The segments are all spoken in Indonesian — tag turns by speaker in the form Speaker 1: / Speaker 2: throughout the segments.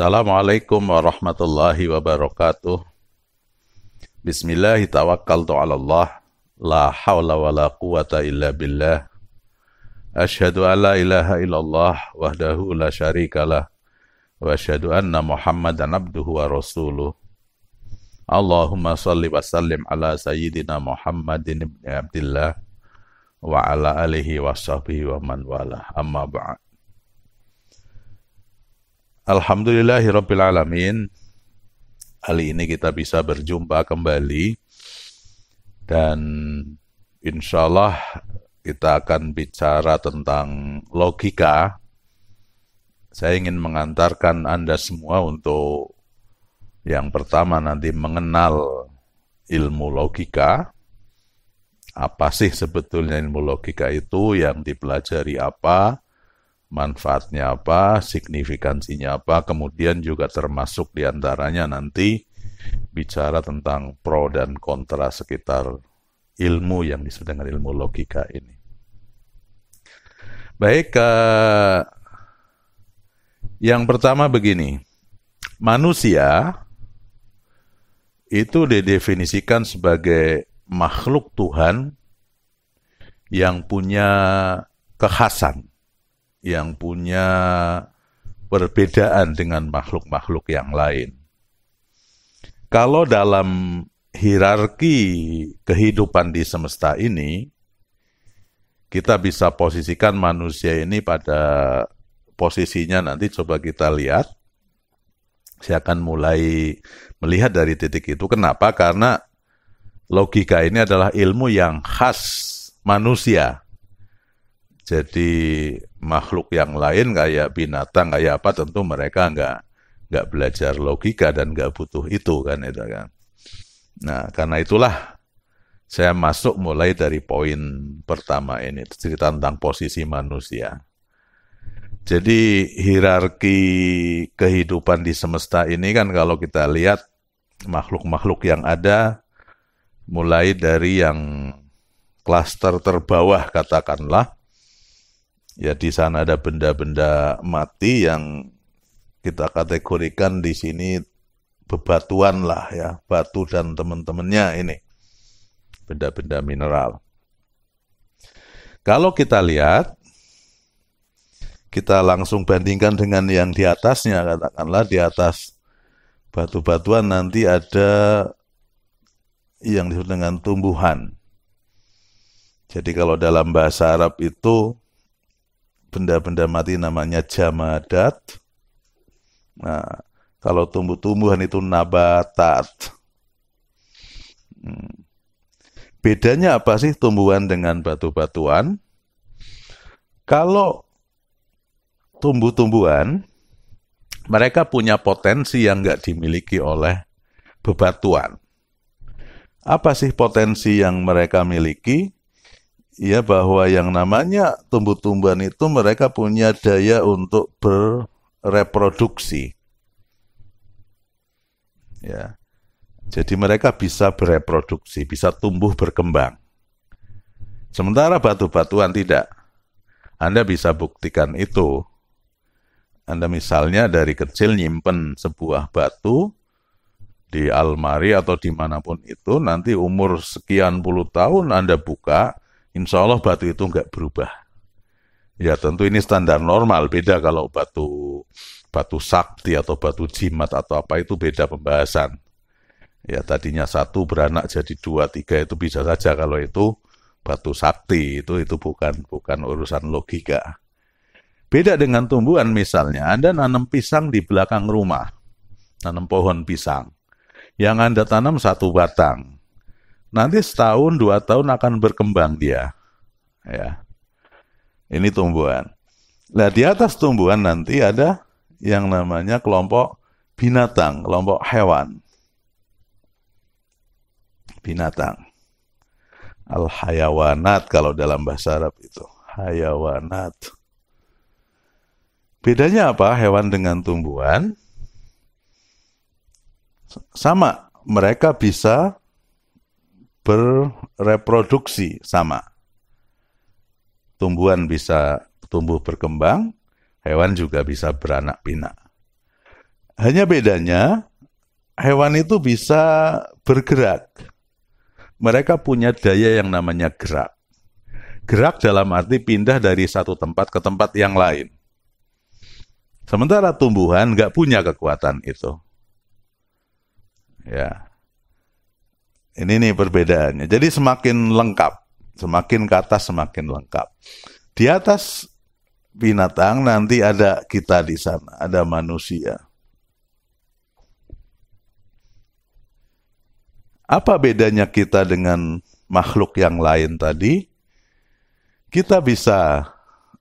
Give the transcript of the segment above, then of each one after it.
Speaker 1: Assalamualaikum warahmatullahi wabarakatuh. Bismillahi tawakkaltu ala Allah. La hawla wa la quwata illa billah. Ashhadu an la ilaha illallah wahdahu la syarikalah. Wa ashhadu anna Muhammadan abduhu wa rasuluh. Allahumma salli wa sallim ala sayyidina Muhammadin ibn Abdillah wa ala alihi wa sahbihi wa man wala. Amma ba'd. Alhamdulillahirabbil alamin. Kali ini kita bisa berjumpa kembali dan insyaallah kita akan bicara tentang logika. Saya ingin mengantarkan Anda semua untuk yang pertama nanti mengenal ilmu logika. Apa sih sebetulnya ilmu logika itu, yang dipelajari apa, manfaatnya apa, signifikansinya apa, kemudian juga termasuk diantaranya nanti bicara tentang pro dan kontra sekitar ilmu yang disebut dengan ilmu logika ini. Baik, yang pertama begini, manusia itu didefinisikan sebagai makhluk Tuhan yang punya kekhasan, yang punya perbedaan dengan makhluk-makhluk yang lain. Kalau dalam hierarki kehidupan di semesta ini, kita bisa posisikan manusia ini pada posisinya nanti coba kita lihat. Saya akan mulai melihat dari titik itu. Kenapa? Karena logika ini adalah ilmu yang khas manusia. Jadi makhluk yang lain kayak binatang, kayak apa, tentu mereka nggak belajar logika dan nggak butuh itu kan. Nah, karena itulah saya masuk mulai dari poin pertama ini, cerita tentang posisi manusia. Jadi hierarki kehidupan di semesta ini kan kalau kita lihat makhluk-makhluk yang ada, mulai dari yang klaster terbawah katakanlah, ya di sana ada benda-benda mati yang kita kategorikan di sini bebatuan lah ya, batu dan teman-temannya ini, benda-benda mineral. Kalau kita lihat, kita langsung bandingkan dengan yang di atasnya, katakanlah di atas batu-batuan nanti ada yang disebut dengan tumbuhan. Jadi kalau dalam bahasa Arab itu benda-benda mati namanya jamadat. Nah, kalau tumbuh-tumbuhan itu nabatat. Bedanya apa sih tumbuhan dengan batu-batuan? Kalau tumbuh-tumbuhan, mereka punya potensi yang nggak dimiliki oleh bebatuan. Apa sih potensi yang mereka miliki? Ya, bahwa yang namanya tumbuh-tumbuhan itu mereka punya daya untuk bereproduksi. Ya. Jadi mereka bisa bereproduksi, bisa tumbuh berkembang. Sementara batu-batuan tidak. Anda bisa buktikan itu. Anda misalnya dari kecil nyimpen sebuah batu di almari atau dimanapun itu, nanti umur sekian puluh tahun Anda buka, insya Allah batu itu nggak berubah. Ya tentu ini standar normal, beda kalau batu sakti atau batu jimat atau apa itu beda pembahasan. Ya tadinya satu beranak jadi 2, 3 itu bisa saja kalau itu batu sakti, itu bukan urusan logika. Beda dengan tumbuhan misalnya, Anda nanam pisang di belakang rumah, nanam pohon pisang. Yang Anda tanam 1 batang. Nanti setahun, 2 tahun akan berkembang dia. Ya. Ini tumbuhan. Nah, di atas tumbuhan nanti ada yang namanya kelompok binatang, kelompok hewan. Binatang. Al-hayawanat kalau dalam bahasa Arab itu. Hayawanat. Bedanya apa hewan dengan tumbuhan? Sama, mereka bisa bereproduksi sama. Tumbuhan bisa tumbuh berkembang, hewan juga bisa beranak pinak. Hanya bedanya, hewan itu bisa bergerak. Mereka punya daya yang namanya gerak. Gerak dalam arti pindah dari satu tempat ke tempat yang lain. Sementara tumbuhan nggak punya kekuatan itu. Ya, ini nih perbedaannya. Jadi semakin lengkap, semakin ke atas semakin lengkap. Di atas binatang nanti ada kita di sana, ada manusia. Apa bedanya kita dengan makhluk yang lain tadi? Kita bisa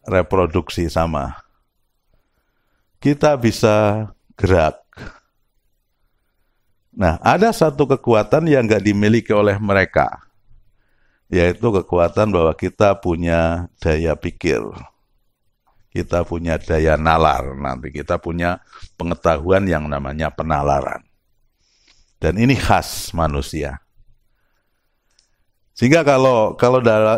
Speaker 1: reproduksi sama. Kita bisa gerak. Nah, ada satu kekuatan yang nggak dimiliki oleh mereka, yaitu kekuatan bahwa kita punya daya pikir, kita punya daya nalar, nanti kita punya pengetahuan yang namanya penalaran. Dan ini khas manusia. Sehingga kalau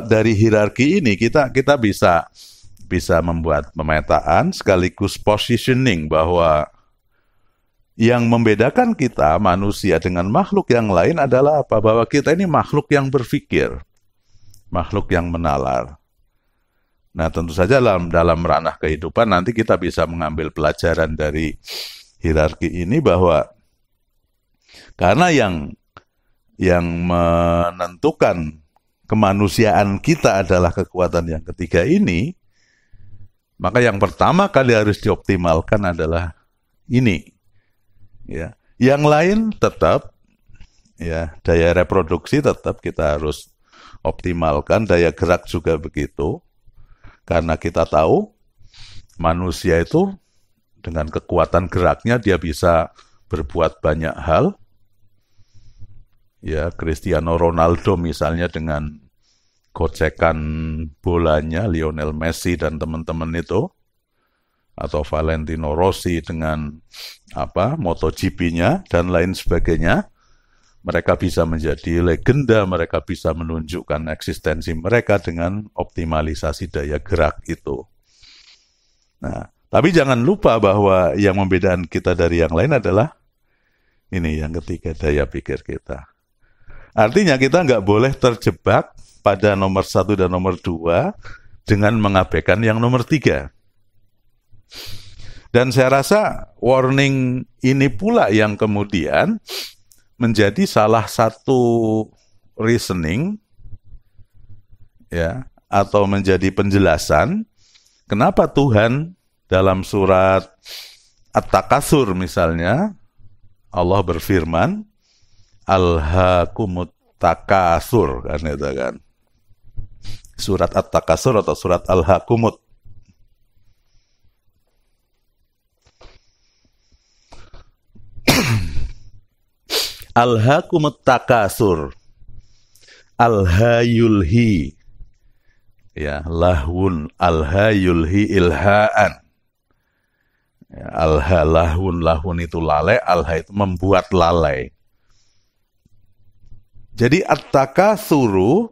Speaker 1: dari hierarki ini kita bisa membuat pemetaan sekaligus positioning bahwa yang membedakan kita manusia dengan makhluk yang lain adalah apa? Bahwa kita ini makhluk yang berpikir, makhluk yang menalar. Nah, tentu saja dalam ranah kehidupan nanti kita bisa mengambil pelajaran dari hierarki ini bahwa karena yang menentukan kemanusiaan kita adalah kekuatan yang ketiga ini, maka yang pertama kali harus dioptimalkan adalah ini. Ya, yang lain tetap ya, daya reproduksi tetap kita harus optimalkan, daya gerak juga begitu. Karena kita tahu manusia itu dengan kekuatan geraknya dia bisa berbuat banyak hal. Ya, Cristiano Ronaldo misalnya dengan gocekan bolanya, Lionel Messi dan teman-teman itu, atau Valentino Rossi dengan MotoGP-nya dan lain sebagainya, mereka bisa menjadi legenda, mereka bisa menunjukkan eksistensi mereka dengan optimalisasi daya gerak itu. Nah, tapi jangan lupa bahwa yang membedakan kita dari yang lain adalah ini yang ketiga, daya pikir kita. Artinya kita nggak boleh terjebak pada nomor 1 dan nomor 2 dengan mengabaikan yang nomor 3. Dan saya rasa warning ini pula yang kemudian menjadi salah satu reasoning ya, atau menjadi penjelasan kenapa Tuhan dalam surat At-Takatsur misalnya Allah berfirman Alhaakumut Takatsur kan itu kan. Surat At-Takatsur atau surat Alhaakumut. Alhaakumut Takatsur. Alhayulhi. Ya, lahun alhayulhi ilhaan. Ya, alha lahun itu lalai, alha itu membuat lalai. Jadi at-takatsuru,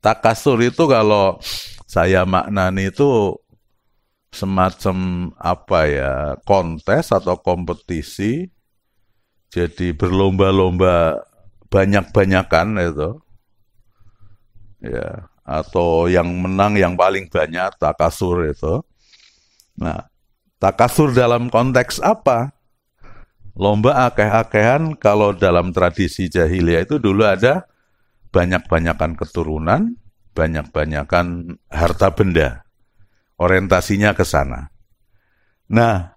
Speaker 1: takasur itu kalau saya maknani itu semacam kontes atau kompetisi. Jadi berlomba-lomba banyak-banyakan itu. Ya, atau yang menang yang paling banyak takasur itu. Nah, takasur dalam konteks apa? Lomba akeh-akehan kalau dalam tradisi jahiliyah itu dulu ada banyak-banyakan keturunan, banyak-banyakan harta benda. Orientasinya ke sana. Nah,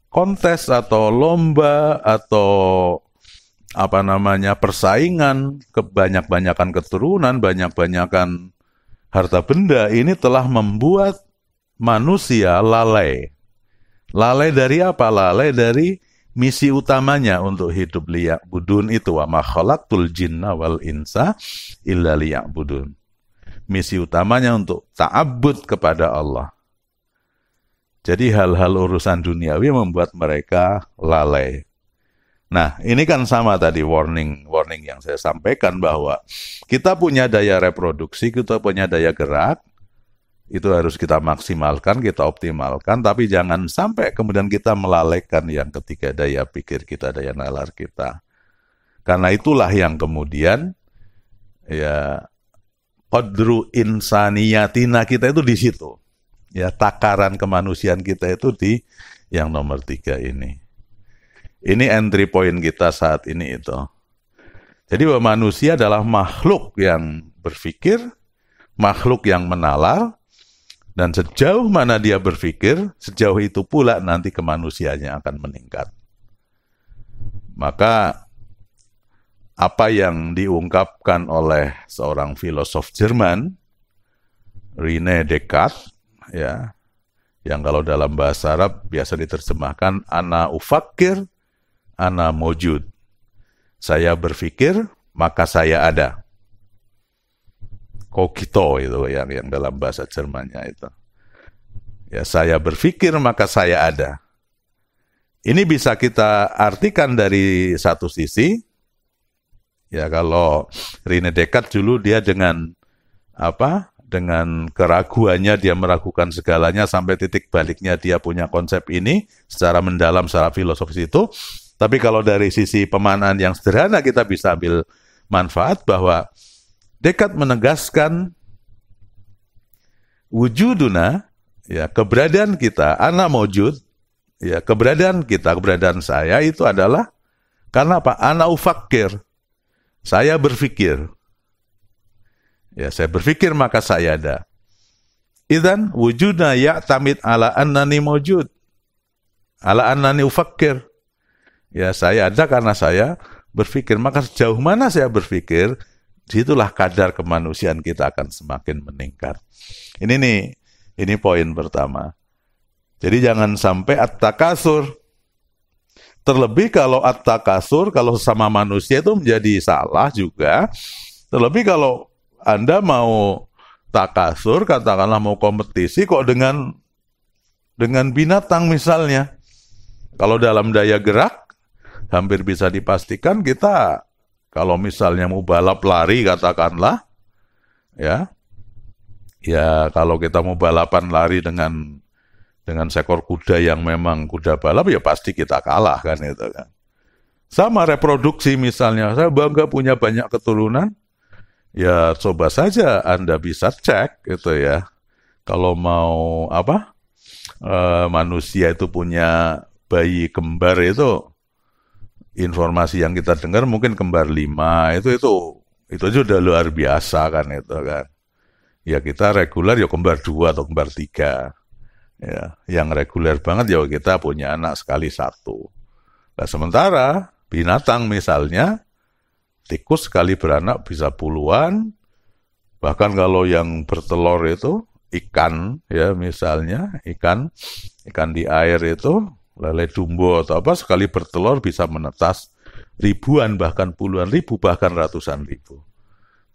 Speaker 1: kontes atau lomba atau persaingan kebanyak-banyakan keturunan, banyak-banyakan harta benda ini telah membuat manusia lalai. Lalai dari apa? Lalai dari misi utamanya untuk hidup liya'budun itu. Wa ma khalaqtul jinna wal insa illa liya'budun. Misi utamanya untuk ta'abbud kepada Allah. Jadi hal-hal urusan duniawi membuat mereka lalai. Nah, ini kan sama tadi warning yang saya sampaikan bahwa kita punya daya reproduksi, kita punya daya gerak, itu harus kita maksimalkan, kita optimalkan, tapi jangan sampai kemudian kita melalaikan yang ketiga, daya pikir kita, daya nalar kita. Karena itulah yang kemudian ya qadru insaniyatina kita itu di situ. Ya, takaran kemanusiaan kita itu di yang nomor 3 ini. Ini entry point kita saat ini itu. Jadi bahwa manusia adalah makhluk yang berpikir, makhluk yang menalar, dan sejauh mana dia berpikir, sejauh itu pula nanti kemanusiaannya akan meningkat. Maka apa yang diungkapkan oleh seorang filosof Jerman, René Descartes, ya, yang kalau dalam bahasa Arab biasa diterjemahkan ana ufakir, ana mojud. Saya berpikir, maka saya ada. Kogito itu yang dalam bahasa Jermannya itu. Ya, saya berpikir, maka saya ada. Ini bisa kita artikan dari satu sisi. Ya, kalau René Descartes dulu dia dengan keraguannya dia meragukan segalanya sampai titik baliknya dia punya konsep ini secara mendalam, secara filosofis itu. Tapi kalau dari sisi pemaknaan yang sederhana kita bisa ambil manfaat bahwa Descartes menegaskan wujuduna, ya, keberadaan kita, ana mawjud, ya, keberadaan kita, keberadaan saya itu adalah karena apa? Ana ufakir. Saya berpikir. Ya, saya berpikir maka saya ada. Idzan wujudna ya'tamid ala annani mawjud. Ala annani ufakir. Ya, saya ada karena saya berpikir. Maka sejauh mana saya berpikir, disitulah kadar kemanusiaan kita akan semakin meningkat. Ini poin pertama. Jadi jangan sampai at-takasur. Terlebih kalau at-takasur, kalau sesama manusia itu menjadi salah juga. Terlebih kalau Anda mau takasur, katakanlah mau kompetisi, kok dengan binatang misalnya. Kalau dalam daya gerak, hampir bisa dipastikan kita kalau misalnya mau balap lari katakanlah, ya kalau kita mau balapan lari dengan seekor kuda yang memang kuda balap, ya pasti kita kalah kan itu kan. Sama reproduksi misalnya, saya bangga punya banyak keturunan, ya coba saja Anda bisa cek gitu ya. Kalau mau manusia itu punya bayi kembar itu. Informasi yang kita dengar mungkin kembar 5 itu aja udah luar biasa kan itu kan. Ya kita reguler ya kembar 2 atau kembar 3. Ya, yang reguler banget ya kita punya anak sekali 1. Nah, sementara binatang misalnya tikus sekali beranak bisa puluhan. Bahkan kalau yang bertelur itu ikan ya misalnya ikan di air itu lele dumbo atau apa sekali bertelur bisa menetas ribuan, bahkan puluhan ribu, bahkan ratusan ribu.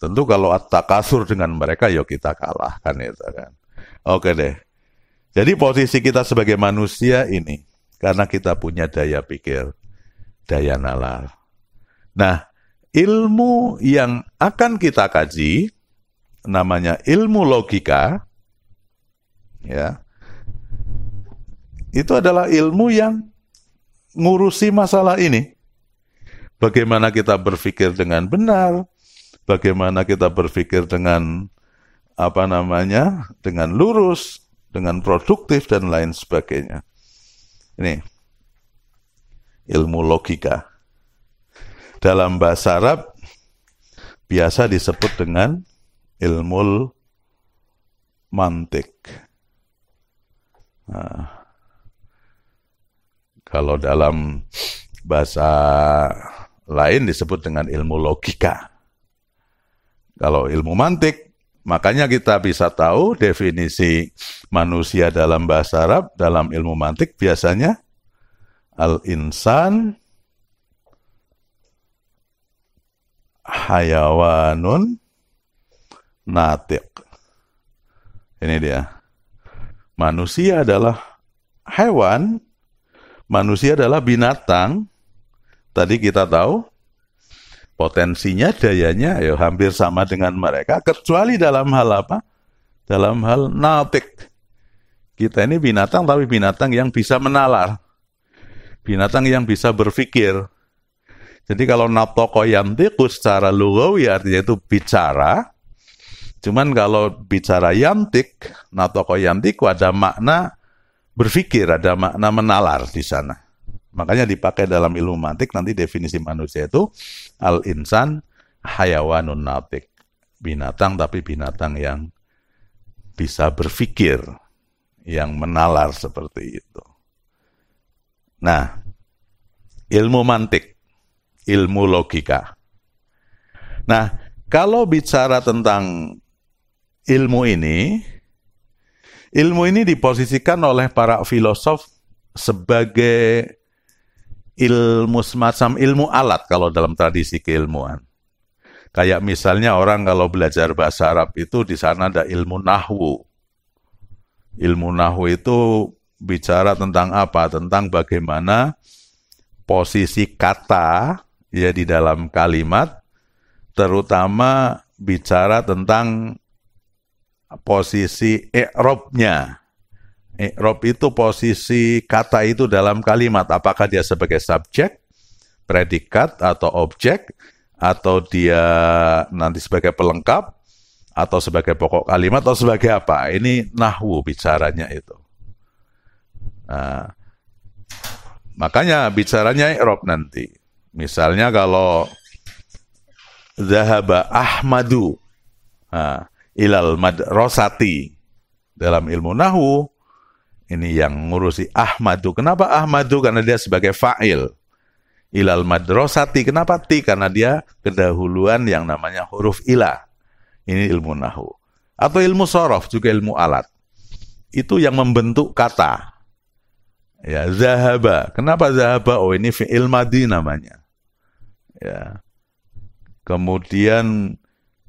Speaker 1: Tentu kalau at-takasur dengan mereka, ya kita kalah kan itu kan. Oke deh. Jadi posisi kita sebagai manusia ini, karena kita punya daya pikir, daya nalar. Nah, ilmu yang akan kita kaji, namanya ilmu logika, ya, itu adalah ilmu yang ngurusi masalah ini. Bagaimana kita berpikir dengan benar, bagaimana kita berpikir dengan dengan lurus, dengan produktif dan lain sebagainya. Ini ilmu logika. Dalam bahasa Arab biasa disebut dengan ilmu mantik. Nah, kalau dalam bahasa lain disebut dengan ilmu logika. Kalau ilmu mantik Makanya kita bisa tahu definisi manusia dalam bahasa Arab, dalam ilmu mantik biasanya al-insan hayawanun natiq. Ini dia. Manusia adalah hewan, manusia adalah binatang. Tadi kita tahu potensinya, dayanya ya hampir sama dengan mereka, kecuali dalam hal apa? Dalam hal natik. Kita ini binatang, tapi binatang yang bisa menalar. Binatang yang bisa berpikir. Jadi kalau natoko yantiku secara lugawi artinya itu bicara. Cuman kalau bicara yantik, natoko yantiku ada makna berpikir, ada makna menalar di sana. Makanya dipakai dalam ilmu mantik, nanti definisi manusia itu al-insan hayawanun natik. Binatang, tapi binatang yang bisa berpikir, yang menalar seperti itu. Nah, ilmu mantik, ilmu logika. Nah, kalau bicara tentang ilmu ini diposisikan oleh para filosof sebagai ilmu semacam ilmu alat kalau dalam tradisi keilmuan. Kayak misalnya orang kalau belajar bahasa Arab itu di sana ada ilmu nahwu. Ilmu nahwu itu bicara tentang apa? Tentang bagaimana posisi kata ya di dalam kalimat, terutama bicara tentang posisi i'rabnya. I'rab itu posisi kata itu dalam kalimat. Apakah dia sebagai subjek, predikat, atau objek, atau dia nanti sebagai pelengkap, atau sebagai pokok kalimat, atau sebagai apa. Ini nahwu bicaranya itu. Nah, makanya bicaranya i'rab nanti. Misalnya kalau zahaba Ahmadu ilal madrasati dalam ilmu nahwu, ini yang ngurusi Ahmadu. Kenapa Ahmadu? Karena dia sebagai fa'il. Ilal madrasati, kenapa ti? Karena dia kedahuluan yang namanya huruf ilah. Ini ilmu nahwu. Atau ilmu sorof, juga ilmu alat. Itu yang membentuk kata. Ya, zahaba. Kenapa zahaba? Oh, ini fi'il madhi namanya. Ya. Kemudian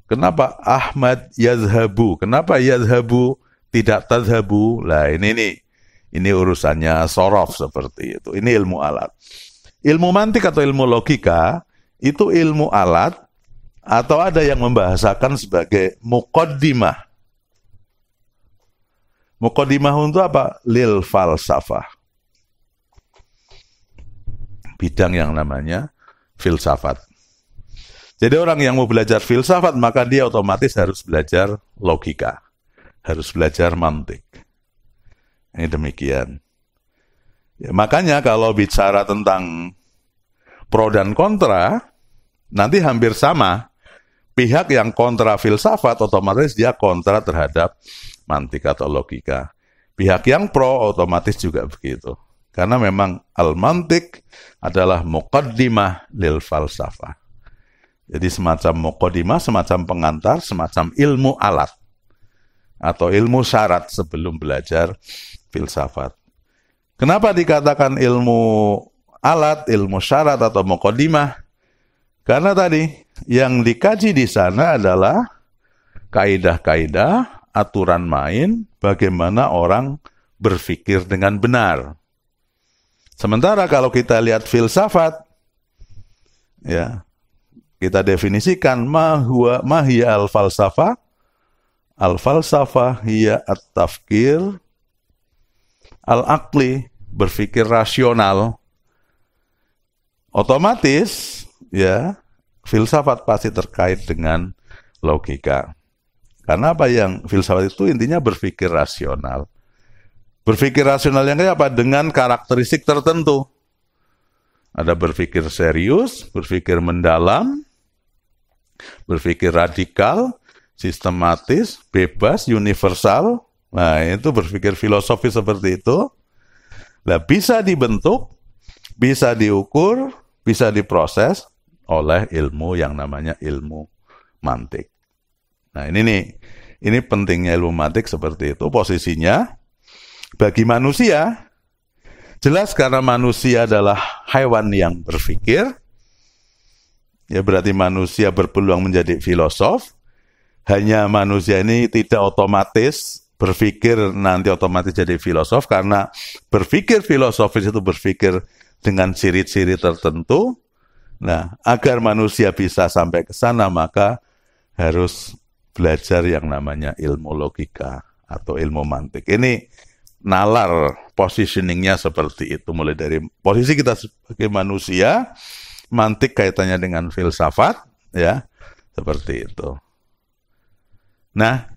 Speaker 1: kenapa Ahmad yazhabu? Kenapa yazhabu tidak tazhabu? Lah ini urusannya sorof seperti itu. Ini ilmu alat. Ilmu mantik atau ilmu logika itu ilmu alat atau ada yang membahasakan sebagai muqaddimah. Muqaddimah untuk apa? Lil falsafah. Bidang yang namanya filsafat. Jadi orang yang mau belajar filsafat, maka dia otomatis harus belajar logika. Harus belajar mantik. Ini demikian. Ya, makanya kalau bicara tentang pro dan kontra, nanti hampir sama. Pihak yang kontra filsafat, otomatis dia kontra terhadap mantik atau logika. Pihak yang pro, otomatis juga begitu. Karena memang al-mantik adalah muqaddimah lil falsafah. Jadi semacam muqaddimah, semacam pengantar, semacam ilmu alat. Atau ilmu syarat sebelum belajar filsafat. Kenapa dikatakan ilmu alat, ilmu syarat atau muqaddimah? Karena tadi yang dikaji di sana adalah kaidah-kaidah, aturan main, bagaimana orang berpikir dengan benar. Sementara kalau kita lihat filsafat, ya, kita definisikan mahiya al-falsafah. Al-falsafah hiya at-tafkir al-aqli, berpikir rasional. Otomatis, ya, filsafat pasti terkait dengan logika. Karena apa? Yang filsafat itu intinya berpikir rasional. Berpikir rasional yang kayak apa? Dengan karakteristik tertentu. Ada berpikir serius, berpikir mendalam, berpikir radikal, sistematis, bebas, universal. Nah, itu berpikir filosofi seperti itu. Nah, bisa dibentuk, bisa diukur, bisa diproses oleh ilmu yang namanya ilmu mantik. Nah, ini nih, Ini pentingnya ilmu mantik seperti itu. Posisinya bagi manusia, jelas karena manusia adalah hewan yang berpikir, ya berarti manusia berpeluang menjadi filosof. Hanya manusia ini tidak otomatis berpikir nanti otomatis jadi filosof, karena berpikir filosofis itu berpikir dengan ciri-ciri tertentu. Nah, agar manusia bisa sampai ke sana, maka harus belajar yang namanya ilmu logika atau ilmu mantik. Ini nalar positioningnya seperti itu, mulai dari posisi kita sebagai manusia, mantik kaitannya dengan filsafat, ya, seperti itu. Nah,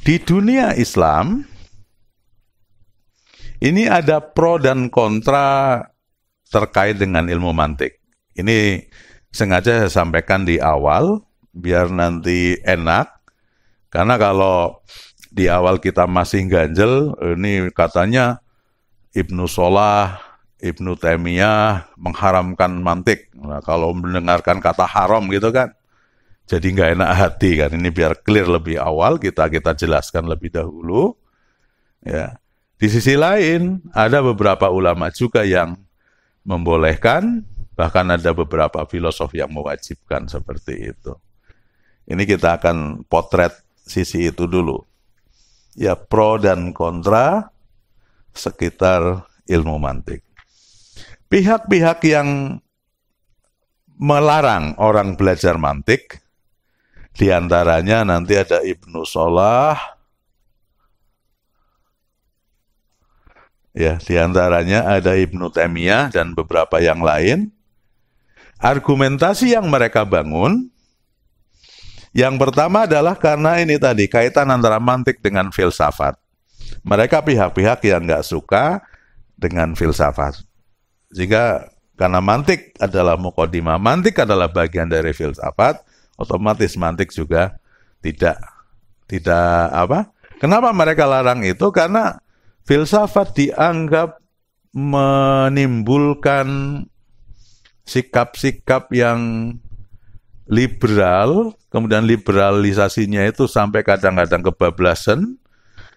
Speaker 1: di dunia Islam, ini ada pro dan kontra terkait dengan ilmu mantik. Ini sengaja saya sampaikan di awal, biar nanti enak. Karena kalau di awal kita masih ganjel, ini katanya Ibnu Salah, Ibnu Taimiyah mengharamkan mantik. Nah, kalau mendengarkan kata haram gitu kan, jadi nggak enak hati kan. Ini biar clear lebih awal, kita jelaskan lebih dahulu. Ya. Di sisi lain, ada beberapa ulama juga yang membolehkan, bahkan ada beberapa filosof yang mewajibkan seperti itu. Ini kita akan potret sisi itu dulu. Ya, pro dan kontra sekitar ilmu mantik. Pihak-pihak yang melarang orang belajar mantik, di antaranya nanti ada Ibnu Salah, ya, di antaranya ada Ibnu Taimiyah dan beberapa yang lain. Argumentasi yang mereka bangun, yang pertama adalah karena ini tadi, kaitan antara mantik dengan filsafat. Mereka pihak-pihak yang nggak suka dengan filsafat. Jika karena mantik adalah muqaddimah, mantik adalah bagian dari filsafat, otomatis mantik juga tidak apa? Kenapa mereka larang itu? Karena filsafat dianggap menimbulkan sikap-sikap yang liberal, kemudian liberalisasinya itu sampai kadang-kadang kebablasan,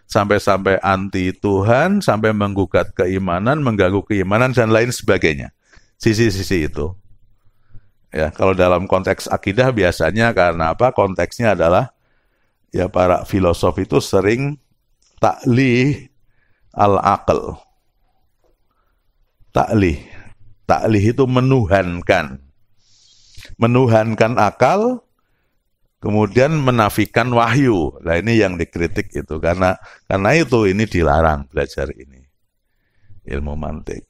Speaker 1: sampai anti Tuhan, sampai menggugat keimanan, mengganggu keimanan, dan lain sebagainya. Sisi-sisi itu. Ya, kalau dalam konteks akidah biasanya karena apa? Konteksnya adalah ya para filosof itu sering ta'lih al-aql. Ta'lih itu menuhankan akal, kemudian menafikan wahyu. Nah, ini yang dikritik itu karena itu ini dilarang belajar ini ilmu mantik.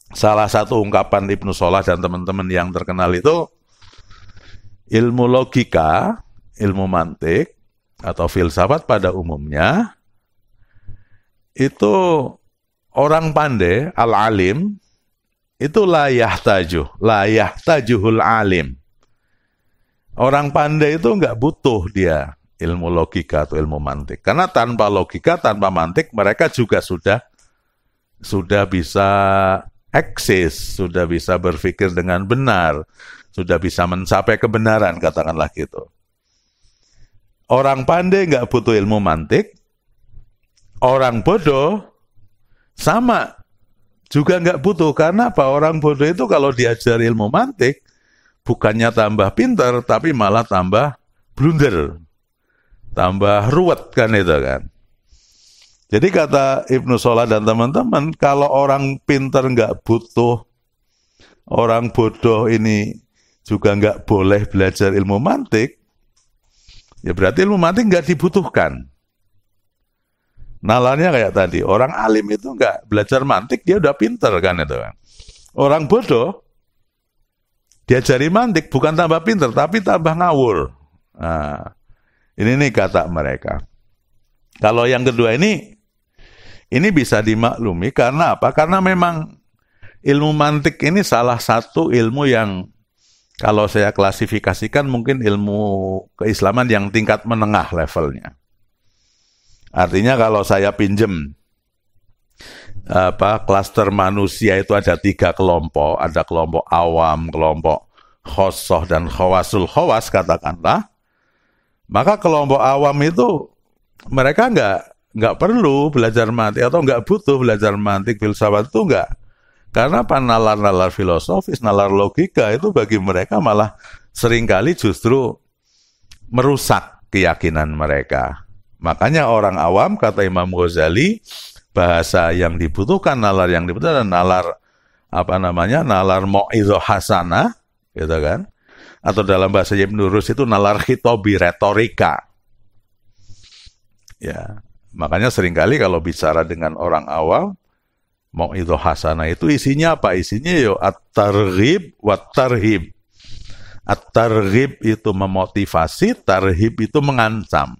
Speaker 1: Salah satu ungkapan Ibnu Salah dan teman-teman yang terkenal itu, ilmu logika, ilmu mantik, atau filsafat pada umumnya, itu orang pandai, al-alim, itu la yahtajuhul alim. Orang pandai itu nggak butuh dia ilmu logika atau ilmu mantik. Karena tanpa logika, tanpa mantik, mereka juga sudah bisa eksis, sudah bisa berpikir dengan benar, sudah bisa mencapai kebenaran, katakanlah gitu. Orang pandai nggak butuh ilmu mantik, orang bodoh sama juga nggak butuh. Karena apa? Orang bodoh itu kalau diajar ilmu mantik, bukannya tambah pintar, tapi malah tambah blunder, tambah ruwet kan itu kan. Jadi kata Ibnu Salah dan teman-teman, kalau orang pintar nggak butuh, orang bodoh ini juga nggak boleh belajar ilmu mantik, ya berarti ilmu mantik nggak dibutuhkan. Nalarnya kayak tadi, orang alim itu nggak belajar mantik, dia udah pintar kan itu kan. Orang bodoh, diajari mantik bukan tambah pintar, tapi tambah ngawur. Nah, ini nih kata mereka. Kalau yang kedua ini bisa dimaklumi karena apa? Karena memang ilmu mantik ini salah satu ilmu yang kalau saya klasifikasikan mungkin ilmu keislaman yang tingkat menengah levelnya. Artinya kalau saya pinjem klaster manusia itu ada 3 kelompok, ada kelompok awam, kelompok khosoh dan khawasul khawas katakanlah. Maka kelompok awam itu mereka nggak perlu belajar mantik atau nggak butuh belajar mantik, filsafat itu nggak. Karena apa? Nalar-nalar filosofis, nalar logika itu bagi mereka malah seringkali justru merusak keyakinan mereka. Makanya orang awam, kata Imam Ghazali, bahasa yang dibutuhkan, nalar yang dibutuhkan adalah nalar mau'izah hasanah, gitu kan? Atau dalam bahasa Ibnu Rus itu nalar khitobi, retorika. Ya, makanya seringkali kalau bicara dengan orang awam, mau'izah hasanah itu isinya apa? Isinya at-targhib wa tarhib. At-targhib itu memotivasi, tarhib itu mengancam.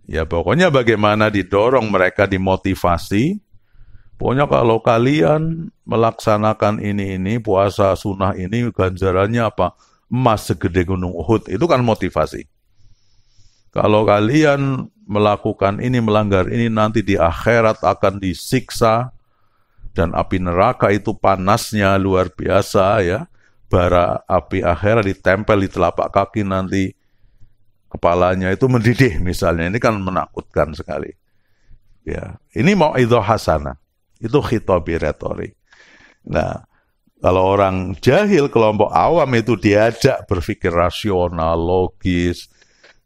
Speaker 1: Ya pokoknya bagaimana didorong mereka dimotivasi. Pokoknya kalau kalian melaksanakan ini, puasa sunnah ini, ganjarannya apa? Emas segede gunung Uhud. Itu kan motivasi. Kalau kalian melakukan ini, melanggar ini, nanti di akhirat akan disiksa. Dan api neraka itu panasnya luar biasa ya. Bara api akhirat ditempel di telapak kaki, nanti kepalanya itu mendidih misalnya. Ini kan menakutkan sekali. Ya, ini mau'izah hasanah. Itu khitobi retorik. Nah, kalau orang jahil, kelompok awam itu diajak berpikir rasional, logis,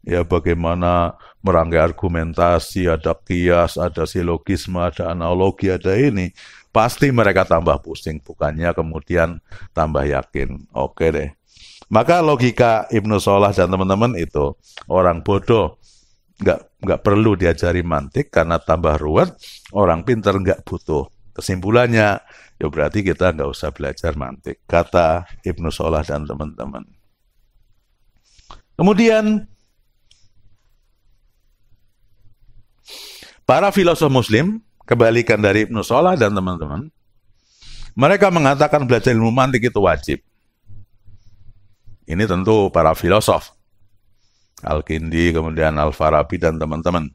Speaker 1: ya bagaimana merangkai argumentasi, ada kias, ada silogisme, ada analogi, ada ini. Pasti mereka tambah pusing, bukannya kemudian tambah yakin. Oke deh. Maka logika Ibnu Shalah dan teman-teman itu, orang bodoh nggak perlu diajari mantik karena tambah ruwet, orang pintar nggak butuh. Kesimpulannya, ya berarti kita nggak usah belajar mantik, kata Ibnu Shalah dan teman-teman. Kemudian, para filosof muslim, kebalikan dari Ibnu Shalah dan teman-teman, mereka mengatakan belajar ilmu mantik itu wajib. Ini tentu para filosof. Al-Kindi, kemudian Al-Farabi dan teman-teman.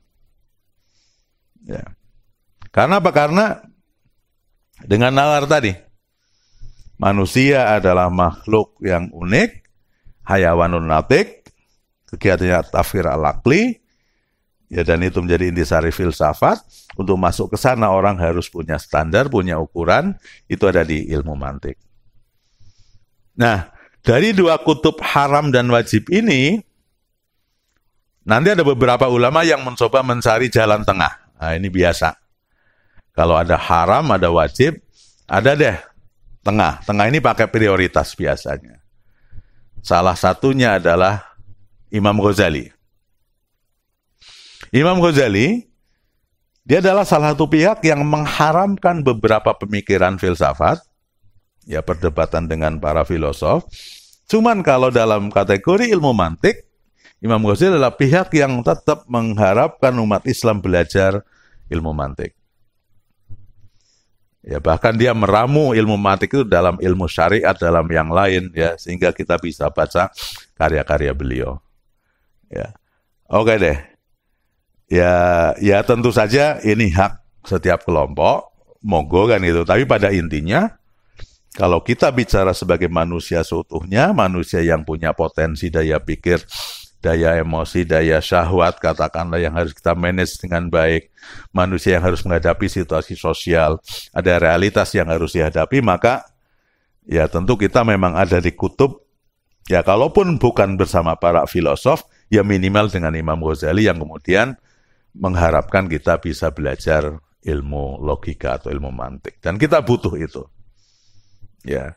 Speaker 1: Ya. Karena apa? Karena dengan nalar tadi, manusia adalah makhluk yang unik, hayawanun natik, kegiatannya tafsir al-aqli, ya, dan itu menjadi intisari filsafat. Untuk masuk ke sana orang harus punya standar, punya ukuran, itu ada di ilmu mantik. Nah, dari dua kutub haram dan wajib ini, nanti ada beberapa ulama yang mencoba mencari jalan tengah. Nah, ini biasa. Kalau ada haram, ada wajib, ada deh tengah. Tengah ini pakai prioritas biasanya. Salah satunya adalah Imam Ghazali. Imam Ghazali, dia adalah salah satu pihak yang mengharamkan beberapa pemikiran filsafat, ya perdebatan dengan para filosof. Cuman kalau dalam kategori ilmu mantik, Imam Ghazali adalah pihak yang tetap mengharapkan umat Islam belajar ilmu mantik. Ya, bahkan dia meramu ilmu mantik itu dalam ilmu syariat, dalam yang lain, ya, sehingga kita bisa baca karya-karya beliau. Ya, oke deh. Ya tentu saja ini hak setiap kelompok, monggo kan itu. Tapi pada intinya, kalau kita bicara sebagai manusia seutuhnya, manusia yang punya potensi daya pikir, daya emosi, daya syahwat, katakanlah yang harus kita manage dengan baik, manusia yang harus menghadapi situasi sosial, ada realitas yang harus dihadapi, maka ya tentu kita memang ada di kutub, ya kalaupun bukan bersama para filosof, ya minimal dengan Imam Ghazali yang kemudian mengharapkan kita bisa belajar ilmu logika atau ilmu mantik. Dan kita butuh itu. Ya,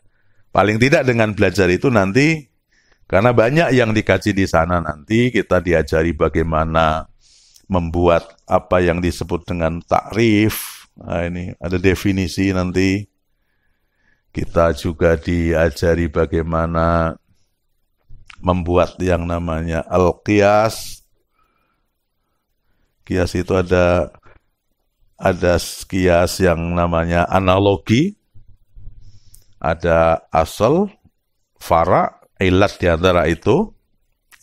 Speaker 1: paling tidak dengan belajar itu nanti, karena banyak yang dikaji di sana nanti, kita diajari bagaimana membuat apa yang disebut dengan takrif. Nah, ini ada definisi nanti. Kita juga diajari bagaimana membuat yang namanya al-qiyas. Kias itu ada kias yang namanya analogi, ada asal, fara, ilat di antara itu,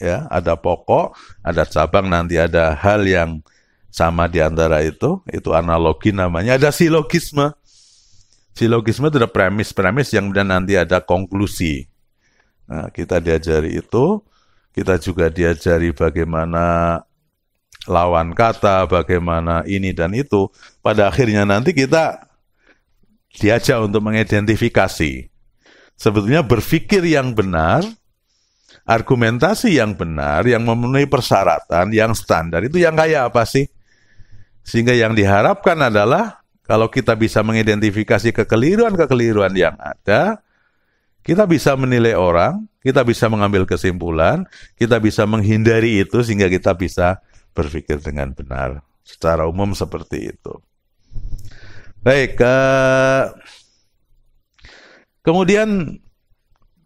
Speaker 1: ya, ada pokok, ada cabang, nanti ada hal yang sama di antara itu analogi namanya. Ada silogisme. Silogisme itu ada premis yang kemudian nanti ada konklusi. Nah, kita diajari itu, kita juga diajari bagaimana lawan kata, bagaimana ini dan itu. Pada akhirnya nanti kita diajak untuk mengidentifikasi. Sebetulnya berpikir yang benar, argumentasi yang benar, yang memenuhi persyaratan, yang standar, itu yang kayak apa sih? Sehingga yang diharapkan adalah, kalau kita bisa mengidentifikasi kekeliruan-kekeliruan yang ada, kita bisa menilai orang, kita bisa mengambil kesimpulan, kita bisa menghindari itu, sehingga kita bisa berpikir dengan benar. Secara umum seperti itu. Baik, kemudian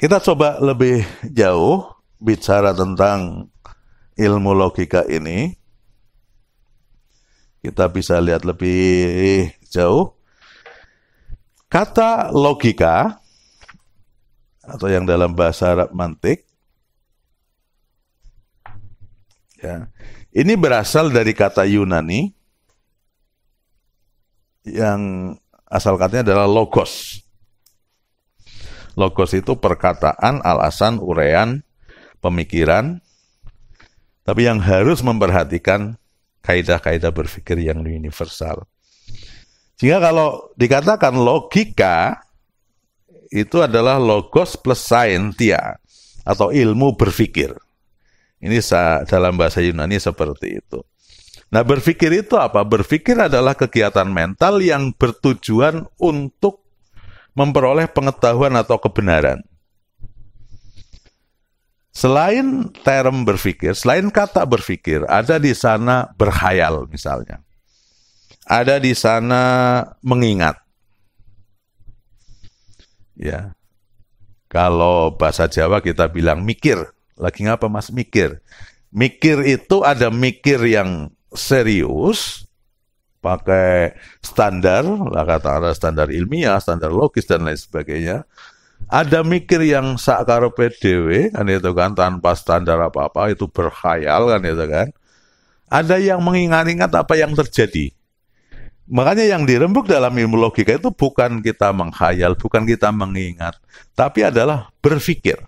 Speaker 1: kita coba lebih jauh bicara tentang ilmu logika ini. Kita bisa lihat lebih jauh. Kata logika, atau yang dalam bahasa Arab mantik, ya, ini berasal dari kata Yunani yang asal katanya adalah logos. Logos itu perkataan, alasan, uraian, pemikiran, tapi yang harus memperhatikan kaidah-kaidah berpikir yang universal. Sehingga kalau dikatakan logika, itu adalah logos plus scientia, atau ilmu berpikir. Ini dalam bahasa Yunani seperti itu. Nah, berpikir itu apa? Berpikir adalah kegiatan mental yang bertujuan untuk memperoleh pengetahuan atau kebenaran. Selain term berpikir, selain kata berpikir, ada di sana berkhayal misalnya. Ada di sana mengingat. Ya. Kalau bahasa Jawa kita bilang mikir. Lagi ngapa Mas? Mikir. Mikir itu ada mikir yang serius, pakai standar, lah kata ada standar ilmiah, standar logis dan lain sebagainya. Ada mikir yang sakarepe dhewe, kan itu kan, tanpa standar apa-apa, itu berkhayal kan itu kan. Ada yang mengingat-ingat apa yang terjadi. Makanya yang dirembuk dalam ilmu logika itu bukan kita menghayal, bukan kita mengingat, tapi adalah berpikir.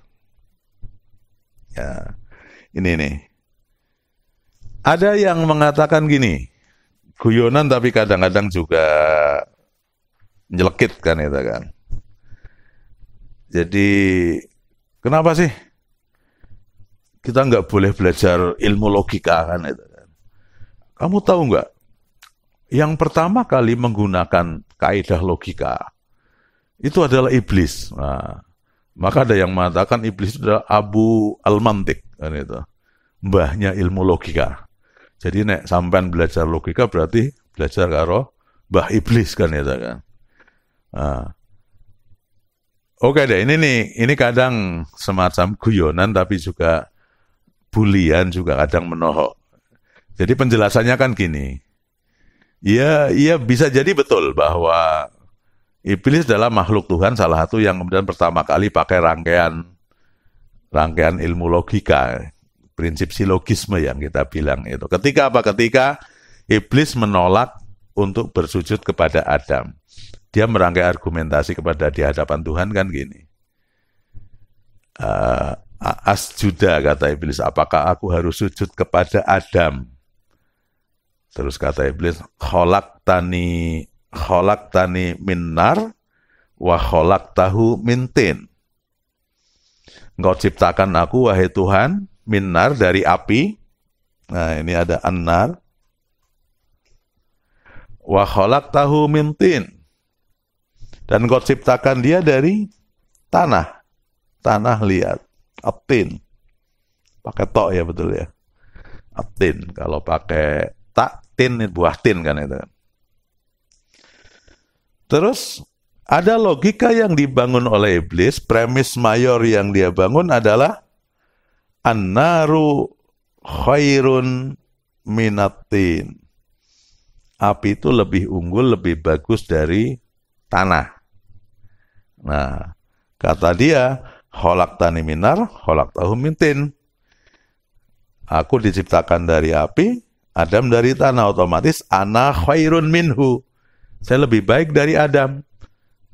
Speaker 1: Ya, ini nih. Ada yang mengatakan gini, guyonan tapi kadang-kadang juga nyelekit kan itu kan. Jadi kenapa sih kita nggak boleh belajar ilmu logika kan itu kan? Kamu tahu nggak? Yang pertama kali menggunakan kaidah logika itu adalah iblis. Nah, maka ada yang mengatakan iblis itu adalah Abu Al-Mantik kan itu, mbahnya ilmu logika. Jadi nek sampean belajar logika berarti belajar karo mbah iblis kan itu kan. Nah, oke deh, ini kadang semacam guyonan tapi juga bulian, juga kadang menohok. Jadi penjelasannya kan gini. Ya bisa jadi betul bahwa iblis adalah makhluk Tuhan, salah satu yang kemudian pertama kali pakai rangkaian ilmu logika, prinsip silogisme yang kita bilang itu. Ketika apa? Ketika iblis menolak untuk bersujud kepada Adam. Dia merangkai argumentasi kepada di hadapan Tuhan kan gini. Asjuda, kata iblis, apakah aku harus sujud kepada Adam? Terus kata iblis, khalaqtani min nar wa khalaqtahu min tin. Engkau ciptakan aku, wahai Tuhan, min nar, dari api. Nah, ini ada an-nar. Wa khalaqtahu min tin. Dan engkau ciptakan dia dari tanah liat, atin. Pakai tok ya, betul ya. Atin, kalau pakai tak, tin, buah tin kan itu. Terus ada logika yang dibangun oleh iblis, premis mayor yang dia bangun adalah an-naru khairun minatin. Api itu lebih unggul, lebih bagus dari tanah. Nah, kata dia, khalaqtani minar, khalaqtahu min tin. Aku diciptakan dari api, Adam dari tanah, otomatis ana khairun minhu. Saya lebih baik dari Adam.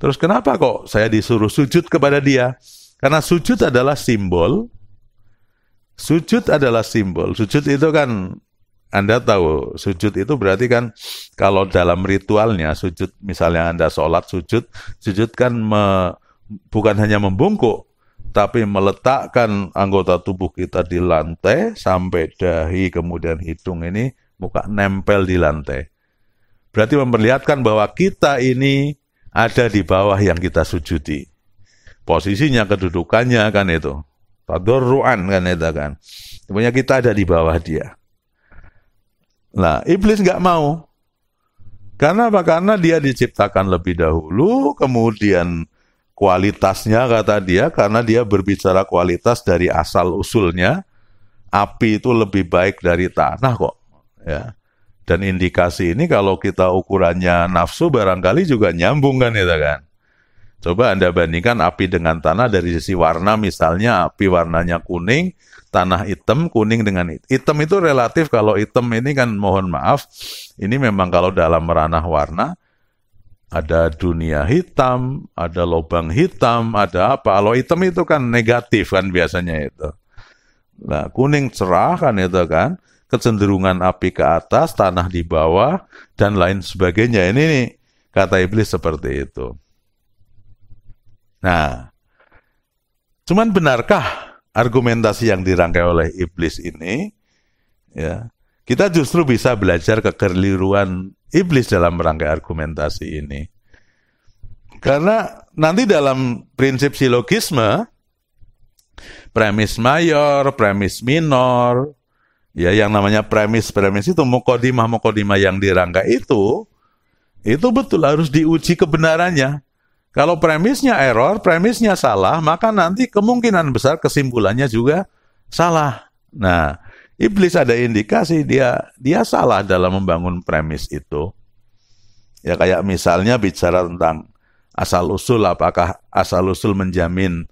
Speaker 1: Terus kenapa kok saya disuruh sujud kepada dia? Karena sujud adalah simbol Sujud adalah simbol. Sujud itu kan, Anda tahu, sujud itu berarti kan kalau dalam ritualnya, sujud misalnya Anda sholat sujud kan bukan hanya membungkuk, tapi meletakkan anggota tubuh kita di lantai sampai dahi, kemudian hidung ini, muka nempel di lantai. Berarti memperlihatkan bahwa kita ini ada di bawah yang kita sujudi. Posisinya, kedudukannya kan itu. Tadorruan kan itu kan. Sebenarnya kita ada di bawah dia. Nah, iblis nggak mau. Karena apa? Karena dia diciptakan lebih dahulu, kemudian kualitasnya kata dia, karena dia berbicara kualitas dari asal usulnya, api itu lebih baik dari tanah kok. Ya. Dan indikasi ini kalau kita ukurannya nafsu barangkali juga nyambung kan itu kan. Coba Anda bandingkan api dengan tanah dari sisi warna, misalnya api warnanya kuning, tanah hitam, kuning dengan hitam itu relatif. Kalau hitam ini kan mohon maaf, ini memang kalau dalam ranah warna, ada dunia hitam, ada lubang hitam, ada apa. Kalau hitam itu kan negatif kan biasanya itu. Nah, kuning cerah kan itu kan, kecenderungan api ke atas, tanah di bawah, dan lain sebagainya. Ini nih, kata iblis seperti itu. Nah, cuman benarkah argumentasi yang dirangkai oleh iblis ini? Ya, kita justru bisa belajar kekeliruan iblis dalam merangkai argumentasi ini. Karena nanti dalam prinsip silogisme, premis mayor, premis minor, ya yang namanya premis itu mukodimah yang dirangkai itu betul harus diuji kebenarannya. Kalau premisnya error, premisnya salah, maka nanti kemungkinan besar kesimpulannya juga salah. Nah, iblis ada indikasi dia salah dalam membangun premis itu. Ya kayak misalnya bicara tentang asal-usul, apakah asal-usul menjamin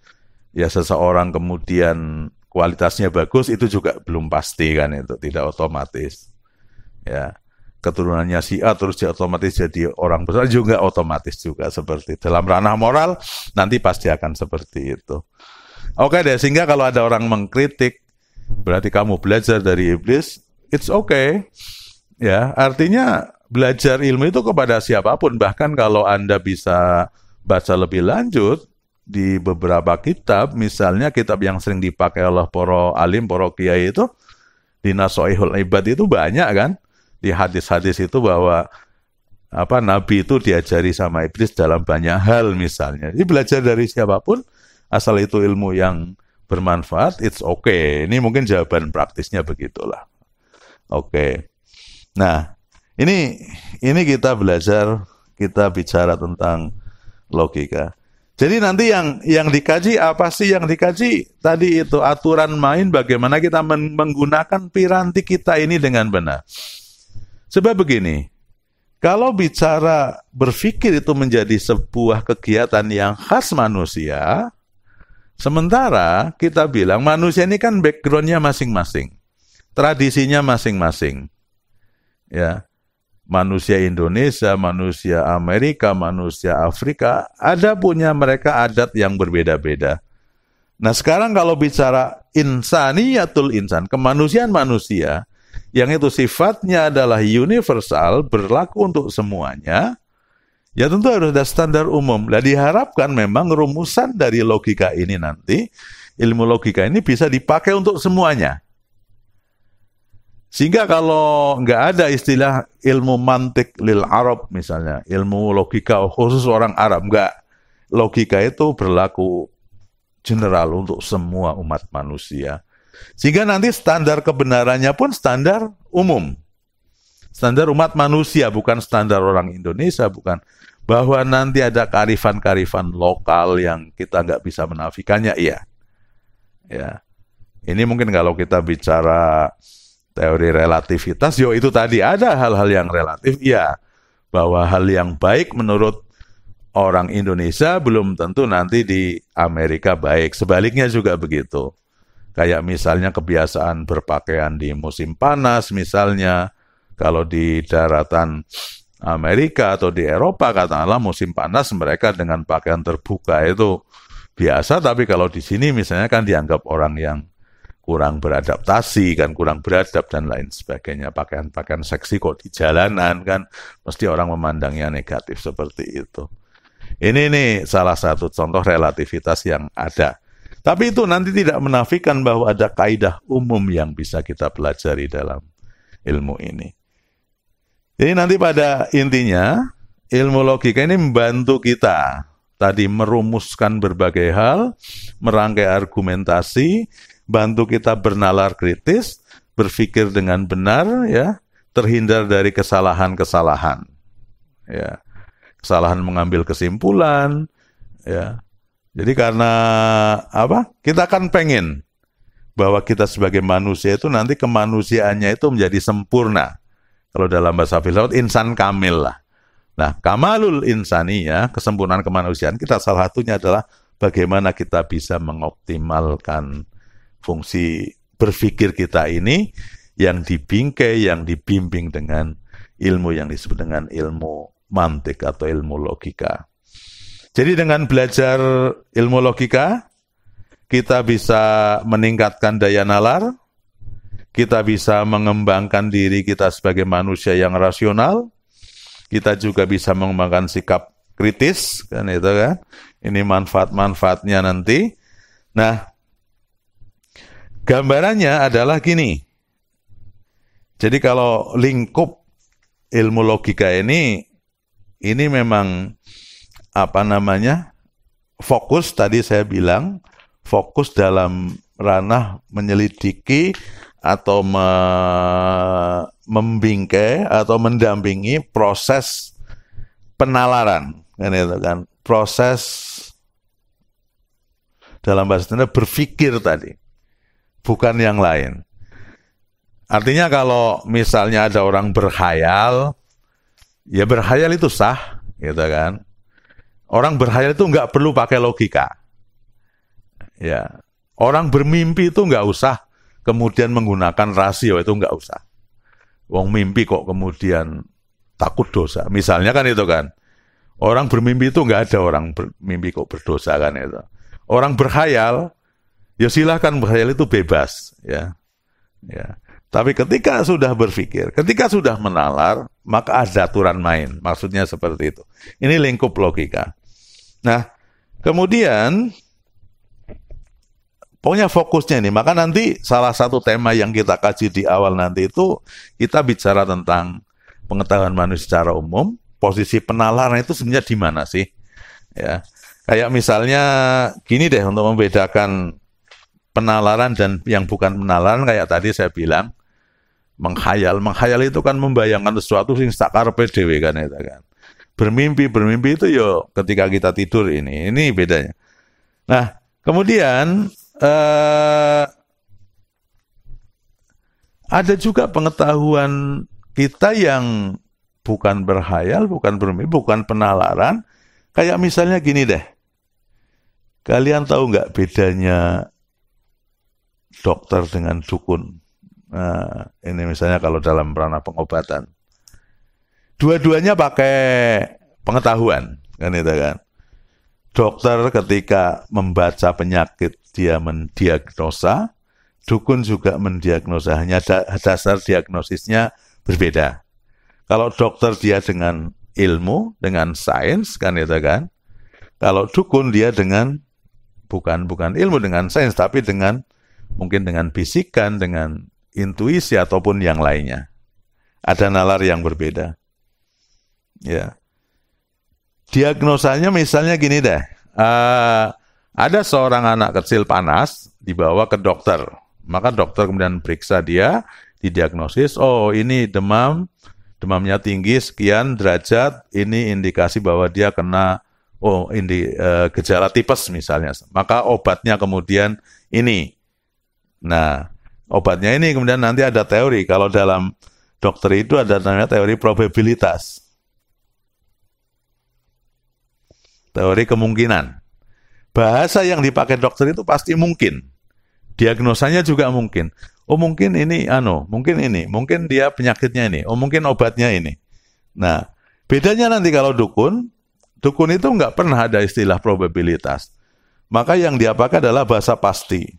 Speaker 1: ya seseorang kemudian kualitasnya bagus, itu juga belum pasti kan, itu tidak otomatis. Ya. Keturunannya si A terus dia otomatis jadi orang besar juga otomatis juga seperti dalam ranah moral nanti pasti akan seperti itu. Oke deh, sehingga kalau ada orang mengkritik berarti kamu belajar dari iblis, it's okay. Ya, artinya belajar ilmu itu kepada siapapun, bahkan kalau Anda bisa baca lebih lanjut di beberapa kitab, misalnya kitab yang sering dipakai oleh para alim, para kiai itu di Nasoihul Ibad itu banyak kan. Di hadis-hadis itu bahwa Nabi itu diajari sama iblis dalam banyak hal misalnya. Jadi belajar dari siapapun, asal itu ilmu yang bermanfaat, it's okay. Ini mungkin jawaban praktisnya begitulah. Oke. Nah, ini kita belajar, kita bicara tentang logika. Jadi nanti yang dikaji apa sih? Yang dikaji tadi itu aturan main, bagaimana kita menggunakan piranti kita ini dengan benar. Sebab begini, kalau bicara berpikir itu menjadi sebuah kegiatan yang khas manusia, sementara kita bilang manusia ini kan background-nya masing-masing, tradisinya masing-masing. Ya, manusia Indonesia, manusia Amerika, manusia Afrika, ada punya mereka adat yang berbeda-beda. Nah sekarang kalau bicara insaniyatul insan, kemanusiaan manusia, yang itu sifatnya adalah universal, berlaku untuk semuanya, ya tentu harus ada standar umum. Nah diharapkan memang rumusan dari logika ini nanti, ilmu logika ini bisa dipakai untuk semuanya. Sehingga kalau nggak ada istilah ilmu mantik lil Arab misalnya, ilmu logika khusus orang Arab, nggak. Logika itu berlaku general untuk semua umat manusia. Sehingga nanti standar kebenarannya pun standar umum. Standar umat manusia, bukan standar orang Indonesia, bukan. Bahwa nanti ada kearifan-kearifan lokal yang kita nggak bisa menafikannya, iya. Ya. Ini mungkin kalau kita bicara teori relativitas, itu tadi ada hal-hal yang relatif, iya. Bahwa hal yang baik menurut orang Indonesia belum tentu nanti di Amerika baik. Sebaliknya juga begitu. Kayak misalnya kebiasaan berpakaian di musim panas misalnya, kalau di daratan Amerika atau di Eropa katakanlah musim panas mereka dengan pakaian terbuka itu biasa, tapi kalau di sini misalnya kan dianggap orang yang kurang beradaptasi, kan kurang beradab dan lain sebagainya. Pakaian-pakaian seksi kok di jalanan kan, mesti orang memandangnya negatif seperti itu. Ini nih salah satu contoh relativitas yang ada. Tapi itu nanti tidak menafikan bahwa ada kaidah umum yang bisa kita pelajari dalam ilmu ini. Jadi nanti pada intinya, ilmu logika ini membantu kita tadi merumuskan berbagai hal, merangkai argumentasi, bantu kita bernalar kritis, berpikir dengan benar, ya, terhindar dari kesalahan-kesalahan, ya, kesalahan mengambil kesimpulan, ya. Jadi karena apa? Kita kan pengen bahwa kita sebagai manusia itu nanti kemanusiaannya itu menjadi sempurna. Kalau dalam bahasa filsafat, insan kamil lah. Nah, kamalul insaniyah, kesempurnaan kemanusiaan kita salah satunya adalah bagaimana kita bisa mengoptimalkan fungsi berpikir kita ini yang dibingkai, yang dibimbing dengan ilmu yang disebut dengan ilmu mantik atau ilmu logika. Jadi dengan belajar ilmu logika, kita bisa meningkatkan daya nalar, kita bisa mengembangkan diri kita sebagai manusia yang rasional, kita juga bisa mengembangkan sikap kritis, kan itu kan. Ini manfaat-manfaatnya nanti. Nah, gambarannya adalah gini. Jadi kalau lingkup ilmu logika ini memang fokus tadi saya bilang, fokus dalam ranah menyelidiki atau membingkai atau mendampingi proses penalaran, kan itu kan, proses dalam bahasa Indonesia berpikir tadi, bukan yang lain. Artinya kalau misalnya ada orang berkhayal, ya berkhayal itu sah, gitu kan. Orang berkhayal itu nggak perlu pakai logika. Ya, orang bermimpi itu nggak usah kemudian menggunakan rasio, itu nggak usah. Wong mimpi kok kemudian takut dosa. Misalnya kan itu kan. Orang bermimpi itu nggak ada orang bermimpi kok berdosa kan itu. Orang berkhayal, ya silahkan berkhayal itu bebas. Ya. Tapi ketika sudah berpikir, ketika sudah menalar, maka ada aturan main. Maksudnya seperti itu. Ini lingkup logika. Nah, kemudian pokoknya fokusnya ini, maka nanti salah satu tema yang kita kaji di awal nanti itu, kita bicara tentang pengetahuan manusia secara umum, posisi penalaran itu sebenarnya di mana sih? Ya, kayak misalnya gini deh, untuk membedakan penalaran dan yang bukan penalaran, kayak tadi saya bilang, menghayal itu kan membayangkan sesuatu yang tak karepe dhewe kan itu kan. Bermimpi itu yo ketika kita tidur ini bedanya. Nah, kemudian ada juga pengetahuan kita yang bukan berkhayal, bukan bermimpi, bukan penalaran. Kayak misalnya gini deh. Kalian tahu nggak bedanya dokter dengan dukun? Nah, ini misalnya kalau dalam ranah pengobatan. Dua-duanya pakai pengetahuan, kan itu kan. Dokter ketika membaca penyakit, dia mendiagnosa, dukun juga mendiagnosa, hanya dasar diagnosisnya berbeda. Kalau dokter dia dengan ilmu, dengan sains, kan itu kan. Kalau dukun dia dengan, bukan ilmu dengan sains, tapi dengan, mungkin dengan bisikan, dengan intuisi ataupun yang lainnya. Ada nalar yang berbeda. Ya. Diagnosanya misalnya gini deh. Ada seorang anak kecil panas dibawa ke dokter. Maka dokter kemudian periksa dia, didiagnosis, oh ini demamnya tinggi sekian derajat, ini indikasi bahwa dia kena gejala tipes misalnya. Maka obatnya kemudian ini. Nah, obatnya ini kemudian nanti ada teori. Kalau dalam dokter itu ada namanya teori probabilitas. Teori kemungkinan. Bahasa yang dipakai dokter itu pasti mungkin. Diagnosanya juga mungkin. Oh mungkin ini, mungkin dia penyakitnya ini. Oh mungkin obatnya ini. Nah, bedanya nanti kalau dukun itu nggak pernah ada istilah probabilitas. Maka yang dia pakai adalah bahasa pasti.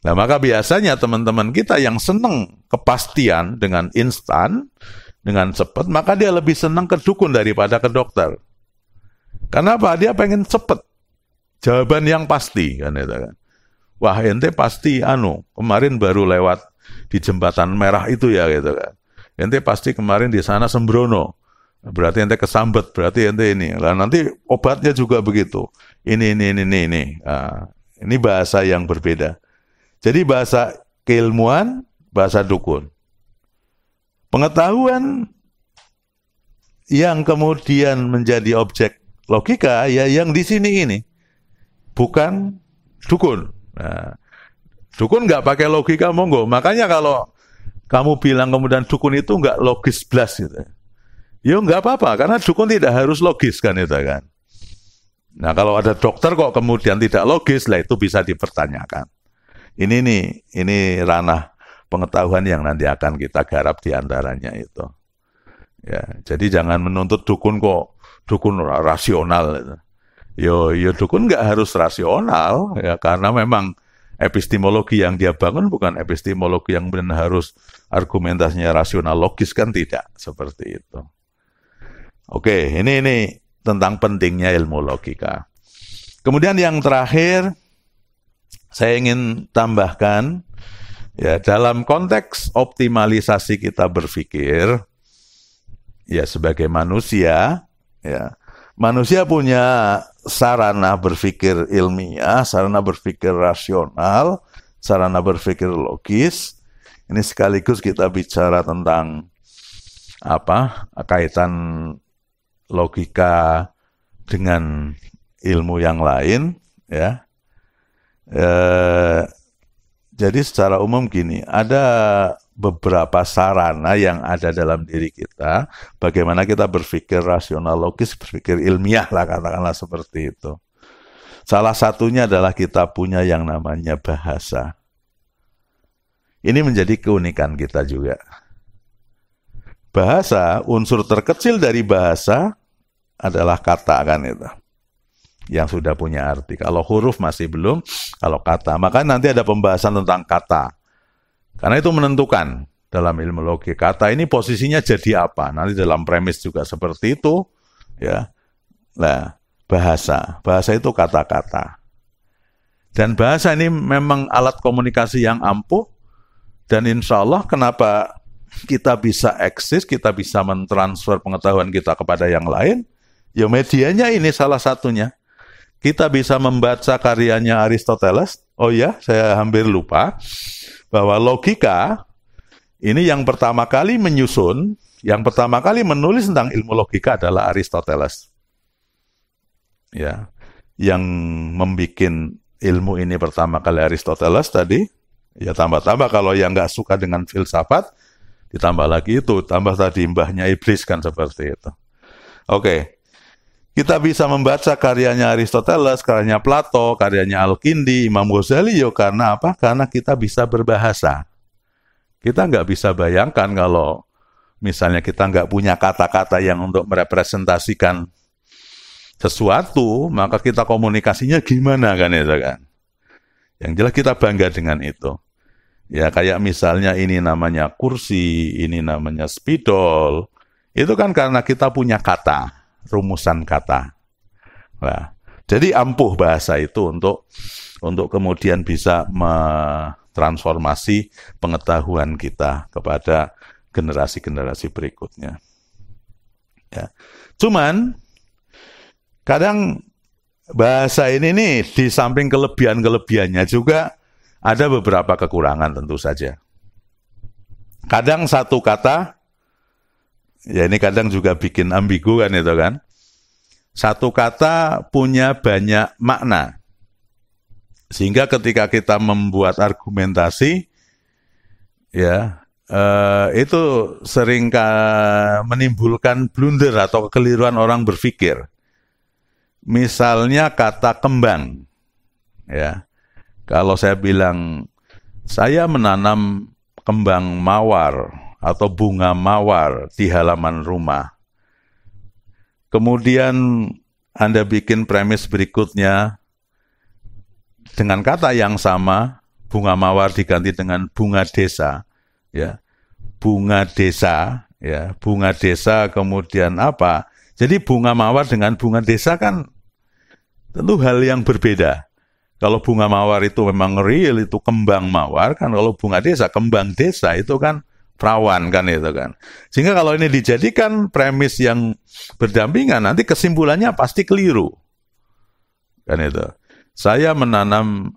Speaker 1: Nah, maka biasanya teman-teman kita yang senang kepastian dengan instan, dengan cepat, maka dia lebih senang ke dukun daripada ke dokter. Kenapa? Dia pengen cepat. Jawaban yang pasti, kan itu kan. Wah, ente pasti kemarin baru lewat di jembatan merah itu ya, gitu kan. Ente pasti kemarin di sana sembrono. Berarti ente kesambet, berarti ente ini. Lah nanti obatnya juga begitu. Ini. Nah, ini bahasa yang berbeda. Jadi bahasa keilmuan, bahasa dukun. Pengetahuan yang kemudian menjadi objek logika ya yang di sini ini, bukan dukun. Nah, dukun nggak pakai logika monggo. Makanya kalau kamu bilang kemudian dukun itu nggak logis blas gitu, ya nggak apa-apa karena dukun tidak harus logis kan itu kan. Nah kalau ada dokter kok kemudian tidak logis, lah itu bisa dipertanyakan. Ini ranah pengetahuan yang nanti akan kita garap di antaranya itu. Ya, jadi jangan menuntut dukun kok dukun rasional. Yo dukun nggak harus rasional ya karena memang epistemologi yang dia bangun bukan epistemologi yang benar harus argumentasinya rasional logis kan tidak seperti itu. Oke, ini tentang pentingnya ilmu logika. Kemudian yang terakhir saya ingin tambahkan ya dalam konteks optimalisasi kita berpikir ya sebagai manusia ya. Manusia punya sarana berpikir ilmiah, sarana berpikir rasional, sarana berpikir logis. Ini sekaligus kita bicara tentang kaitan logika dengan ilmu yang lain, ya. Jadi secara umum gini, ada beberapa sarana yang ada dalam diri kita, bagaimana kita berpikir rasional logis, berpikir ilmiah lah katakanlah seperti itu. Salah satunya adalah kita punya yang namanya bahasa. Ini menjadi keunikan kita juga. Bahasa, unsur terkecil dari bahasa adalah kata kan itu. Yang sudah punya arti. Kalau huruf masih belum, kalau kata. Maka nanti ada pembahasan tentang kata. Karena itu menentukan dalam ilmu logika. Kata ini posisinya jadi apa? Nanti dalam premis juga seperti itu. Ya. Nah, bahasa. Bahasa itu kata-kata. Dan bahasa ini memang alat komunikasi yang ampuh. Dan insya Allah kenapa kita bisa eksis, kita bisa mentransfer pengetahuan kita kepada yang lain. Ya medianya ini salah satunya. Kita bisa membaca karyanya Aristoteles. Oh ya, saya hampir lupa. Bahwa logika, ini yang pertama kali menyusun, yang pertama kali menulis tentang ilmu logika adalah Aristoteles. Ya, yang membuat ilmu ini pertama kali Aristoteles tadi, ya tambah-tambah kalau yang nggak suka dengan filsafat, ditambah lagi itu, tambah tadi mbahnya iblis kan seperti itu. Oke. Kita bisa membaca karyanya Aristoteles, karyanya Plato, karyanya Al-Kindi, Imam Ghazali, karena apa? Karena kita bisa berbahasa. Kita nggak bisa bayangkan kalau misalnya kita nggak punya kata-kata yang untuk merepresentasikan sesuatu, maka kita komunikasinya gimana kan itu kan? Yang jelas kita bangga dengan itu. Ya kayak misalnya ini namanya kursi, ini namanya spidol, itu kan karena kita punya kata. Rumusan kata. Nah, jadi ampuh bahasa itu untuk kemudian bisa mentransformasi pengetahuan kita kepada generasi-generasi berikutnya. Ya. Cuman kadang bahasa ini nih di samping kelebihan-kelebihannya juga ada beberapa kekurangan tentu saja. Kadang satu kata ya ini kadang juga bikin ambigu kan itu kan. Satu kata punya banyak makna. Sehingga ketika kita membuat argumentasi, ya itu sering menimbulkan blunder atau kekeliruan orang berpikir. Misalnya kata kembang. Ya. Kalau saya bilang, saya menanam kembang mawar, atau bunga mawar di halaman rumah. Kemudian Anda bikin premis berikutnya dengan kata yang sama, bunga mawar diganti dengan bunga desa, ya, bunga desa, ya, bunga desa kemudian apa? Jadi bunga mawar dengan bunga desa kan tentu hal yang berbeda. Kalau bunga mawar itu memang real, itu kembang mawar, kan kalau bunga desa, kembang desa itu kan perawan kan itu kan. Sehingga kalau ini dijadikan premis yang berdampingan, nanti kesimpulannya pasti keliru. Kan itu. Saya menanam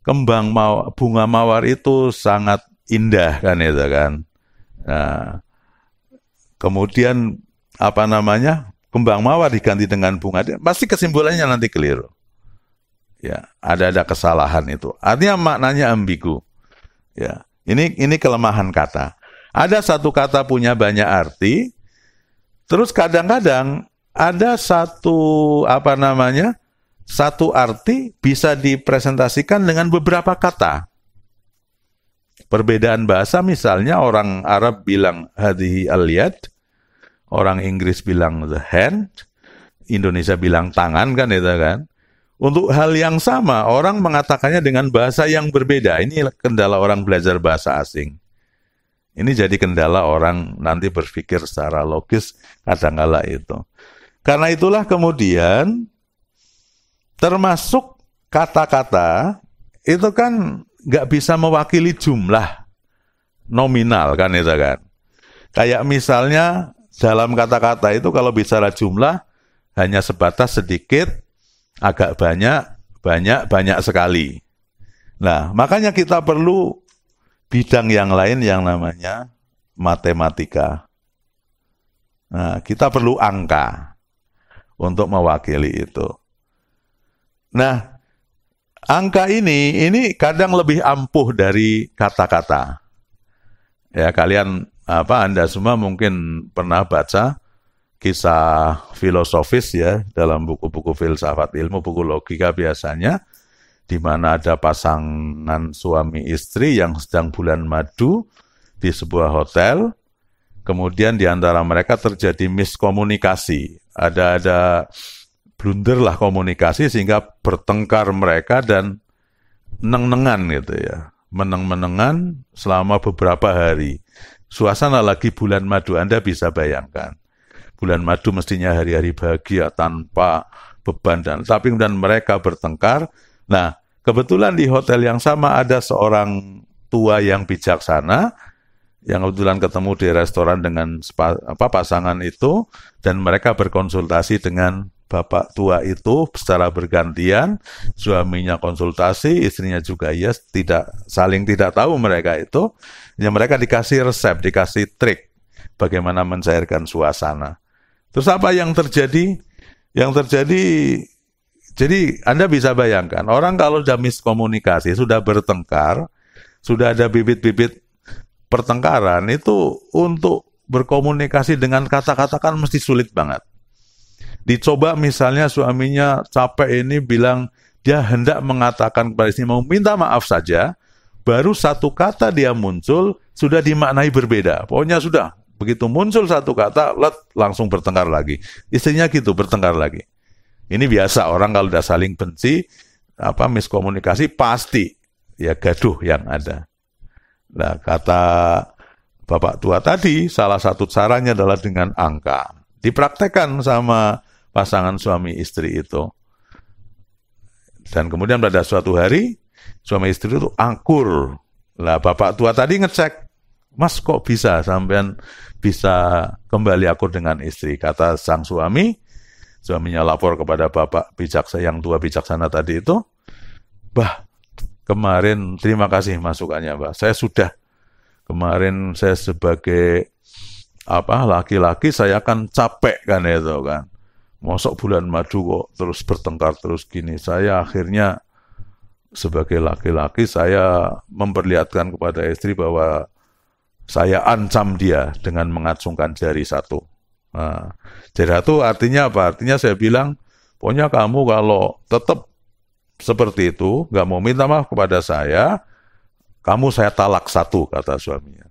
Speaker 1: kembang mawar, bunga mawar itu sangat indah kan itu kan. Nah, kemudian kembang mawar diganti dengan bunga, pasti kesimpulannya nanti keliru. Ya, ada kesalahan itu. Artinya maknanya ambigu. Ya, ini kelemahan kata. Ada satu kata punya banyak arti. Terus kadang-kadang ada satu arti bisa dipresentasikan dengan beberapa kata. Perbedaan bahasa misalnya orang Arab bilang hadhihi al-yad, orang Inggris bilang the hand, Indonesia bilang tangan kan itu kan. Untuk hal yang sama, orang mengatakannya dengan bahasa yang berbeda. Ini kendala orang belajar bahasa asing. Ini jadi kendala orang nanti berpikir secara logis kadang-kala itu. Karena itulah kemudian, termasuk kata-kata, itu kan nggak bisa mewakili jumlah nominal kan itu kan. Kayak misalnya dalam kata-kata itu kalau bicara jumlah, hanya sebatas sedikit, agak banyak sekali. Nah, makanya kita perlu bidang yang lain yang namanya matematika. Nah, kita perlu angka untuk mewakili itu. Nah, angka ini kadang lebih ampuh dari kata-kata. Ya, kalian Anda semua mungkin pernah baca kisah filosofis ya dalam buku-buku filsafat ilmu, buku logika biasanya, di mana ada pasangan suami istri yang sedang bulan madu di sebuah hotel, kemudian di antara mereka terjadi miskomunikasi, ada blunder lah komunikasi sehingga bertengkar mereka dan neng-nengan gitu ya, meneng-menengan selama beberapa hari. Suasana lagi bulan madu, Anda bisa bayangkan. Bulan madu mestinya hari-hari bahagia tanpa beban tapi kemudian mereka bertengkar. Nah, kebetulan di hotel yang sama ada seorang tua yang bijaksana yang kebetulan ketemu di restoran dengan pasangan itu, dan mereka berkonsultasi dengan bapak tua itu secara bergantian. Suaminya konsultasi, istrinya juga saling tidak tahu mereka itu. Ya, mereka dikasih resep, dikasih trik bagaimana mencairkan suasana. Terus apa yang terjadi? Yang terjadi, jadi Anda bisa bayangkan, orang kalau sudah miskomunikasi, sudah bertengkar, sudah ada bibit-bibit pertengkaran, itu untuk berkomunikasi dengan kata-kata kan mesti sulit banget. Dicoba misalnya suaminya capek ini bilang, dia hendak mengatakan kepada istri, mau minta maaf saja, baru satu kata dia muncul, sudah dimaknai berbeda. Pokoknya sudah. Begitu muncul satu kata, langsung bertengkar lagi. Istrinya gitu, bertengkar lagi. Ini biasa, orang kalau udah saling benci, miskomunikasi, pasti ya gaduh yang ada. Nah, kata bapak tua tadi, salah satu caranya adalah dengan angka. Dipraktekkan sama pasangan suami istri itu. Dan kemudian pada suatu hari, suami istri itu akur. Lah, bapak tua tadi ngecek, Mas kok bisa sampean bisa kembali akur dengan istri? Kata sang suaminya lapor kepada bapak yang tua bijaksana tadi itu, Bah, kemarin terima kasih masukannya, Pak. Kemarin saya sebagai laki-laki saya kan capek kan itu kan. Mosok bulan madu kok terus bertengkar terus gini. Saya akhirnya sebagai laki-laki saya memperlihatkan kepada istri bahwa saya ancam dia dengan mengacungkan jari satu. Nah, jari satu artinya apa? Artinya saya bilang, pokoknya kamu kalau tetap seperti itu, nggak mau minta maaf kepada saya saya talak satu, kata suaminya.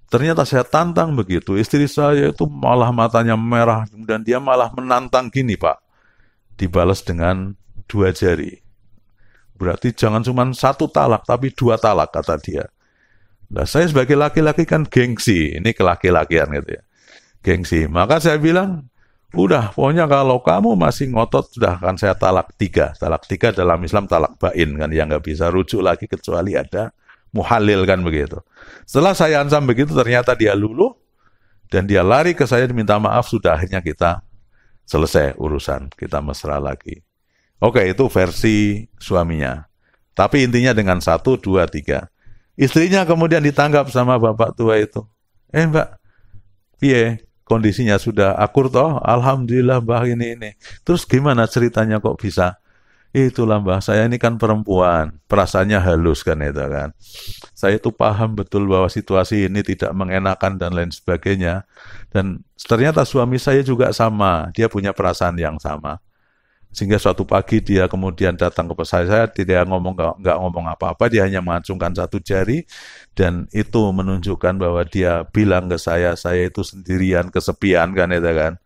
Speaker 1: Ternyata saya tantang begitu, istri saya itu malah matanya merah, dan dia malah menantang gini, Pak, dibalas dengan 2 jari. berarti jangan cuma 1 talak, tapi 2 talak, kata dia. Nah, saya sebagai laki-laki kan gengsi, ini kelaki-lakian gitu ya, gengsi. Maka saya bilang, udah, pokoknya kalau kamu masih ngotot, sudah akan saya talak 3. Talak 3 dalam Islam talak bain, kan, yang nggak bisa rujuk lagi kecuali ada muhalil, kan begitu. Setelah saya ancam begitu, ternyata dia luluh, dan dia lari ke saya minta maaf, sudah akhirnya kita selesai urusan, kita mesra lagi. Oke, itu versi suaminya. Tapi intinya dengan 1, 2, 3. Istrinya kemudian ditangkap sama bapak tua itu. Mbak, piye, kondisinya sudah akur toh? Alhamdulillah mbah ini. Terus gimana ceritanya kok bisa? Itulah mbah, saya ini kan perempuan, perasaannya halus kan itu kan. Saya itu paham betul bahwa situasi ini tidak mengenakan dan lain sebagainya. Dan ternyata suami saya juga sama, dia punya perasaan yang sama. Sehingga suatu pagi dia kemudian datang ke saya tidak nggak ngomong apa-apa, dia hanya mengacungkan 1 jari, dan itu menunjukkan bahwa dia bilang ke saya itu sendirian, kesepian kan itu kan.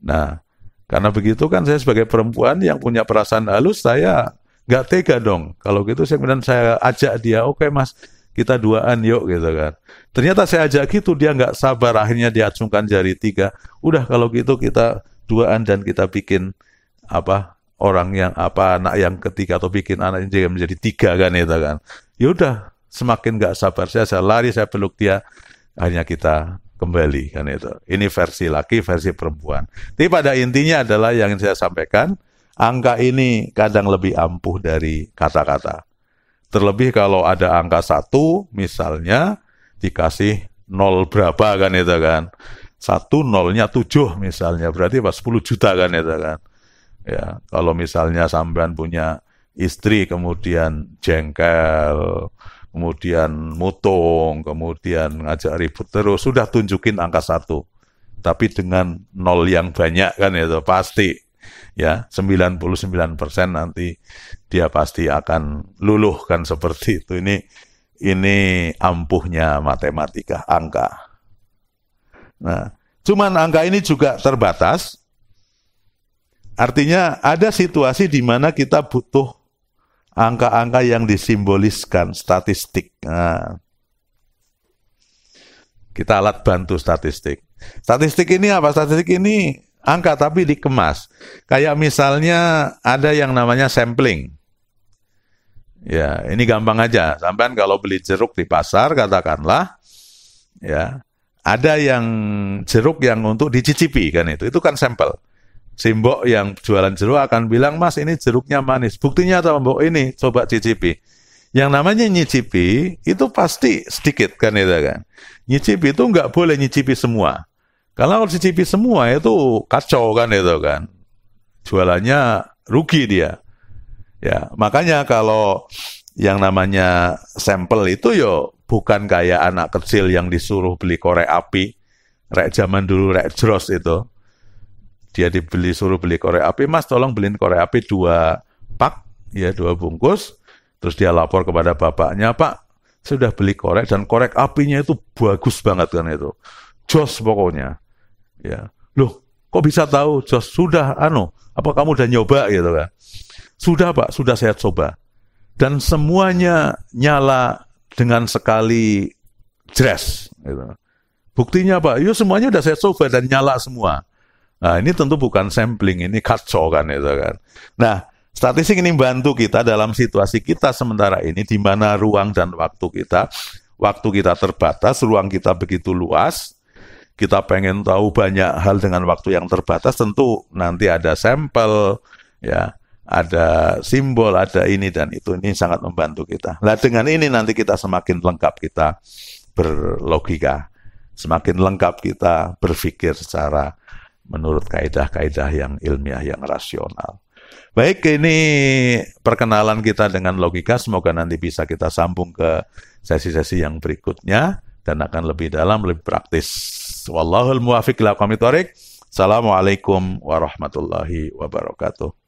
Speaker 1: Nah, karena begitu kan saya sebagai perempuan yang punya perasaan halus, saya nggak tega dong. Kalau gitu kemudian saya ajak dia, oke mas, kita duaan yuk gitu kan. Ternyata saya ajak gitu, dia nggak sabar, akhirnya dia acungkan jari 3. Udah kalau gitu kita duaan dan kita bikin anak yang ketiga, atau bikin anak yang menjadi 3 kan itu kan. Yaudah, semakin nggak sabar saya lari, saya peluk dia, akhirnya kita kembali kan itu. Ini versi laki, versi perempuan. Tapi pada intinya adalah yang saya sampaikan, angka ini kadang lebih ampuh dari kata-kata. Terlebih kalau ada angka 1, misalnya dikasih 0 berapa kan itu kan. 1 0-nya 7 misalnya, berarti 10 juta kan itu kan. Ya, kalau misalnya sampean punya istri kemudian jengkel, kemudian mutung, kemudian ngajak ribut terus, sudah tunjukin angka 1. Tapi dengan 0 yang banyak kan itu pasti ya 99% nanti dia pasti akan luluh kan seperti itu. Ini ampuhnya matematika angka. Nah, cuman angka ini juga terbatas. Artinya ada situasi di mana kita butuh angka-angka yang disimboliskan, statistik. Nah, kita alat bantu statistik. Statistik ini apa? Statistik ini angka tapi dikemas. Kayak misalnya ada yang namanya sampling. Ya, ini gampang aja. Sampean kalau beli jeruk di pasar, katakanlah, ya, ada yang jeruk yang untuk dicicipi kan itu kan sampel. Si mbok yang jualan jeruk akan bilang, mas ini jeruknya manis. Buktinya atau mbok ini, coba cicipi. Yang namanya nyicipi, itu pasti sedikit kan itu kan. Nyicipi itu nggak boleh nyicipi semua. Kalau cicipi semua itu kacau kan itu kan. Jualannya rugi dia. Ya, makanya kalau yang namanya sampel itu yo bukan kayak anak kecil yang disuruh beli korek api. Rek zaman dulu, rek Jros itu. Dia suruh beli korek api, mas tolong beliin korek api 2 pak, ya 2 bungkus. Terus dia lapor kepada bapaknya, pak, saya sudah beli korek dan korek apinya itu bagus banget kan itu. Jos pokoknya. Ya. Loh, kok bisa tahu jos? Sudah, apa kamu udah nyoba gitu kan? Sudah pak, sudah saya coba. Dan semuanya nyala dengan sekali jres. Gitu. Buktinya pak, yuk semuanya udah saya coba dan nyala semua. Nah, ini tentu bukan sampling, ini kacau kan itu kan. Nah, statistik ini membantu kita dalam situasi kita sementara ini di mana ruang dan waktu kita terbatas, ruang kita begitu luas. Kita pengen tahu banyak hal dengan waktu yang terbatas, tentu nanti ada sampel, ya, ada simbol, ada ini dan itu. Ini sangat membantu kita. Nah, dengan ini nanti kita semakin lengkap kita berlogika, semakin lengkap kita berpikir secara menurut kaidah-kaidah yang ilmiah, yang rasional. Baik, ini perkenalan kita dengan logika. Semoga nanti bisa kita sambung ke sesi-sesi yang berikutnya dan akan lebih dalam, lebih praktis. Wallahul muwaffiq ila aqwamit thoriq. Assalamualaikum warahmatullahi wabarakatuh.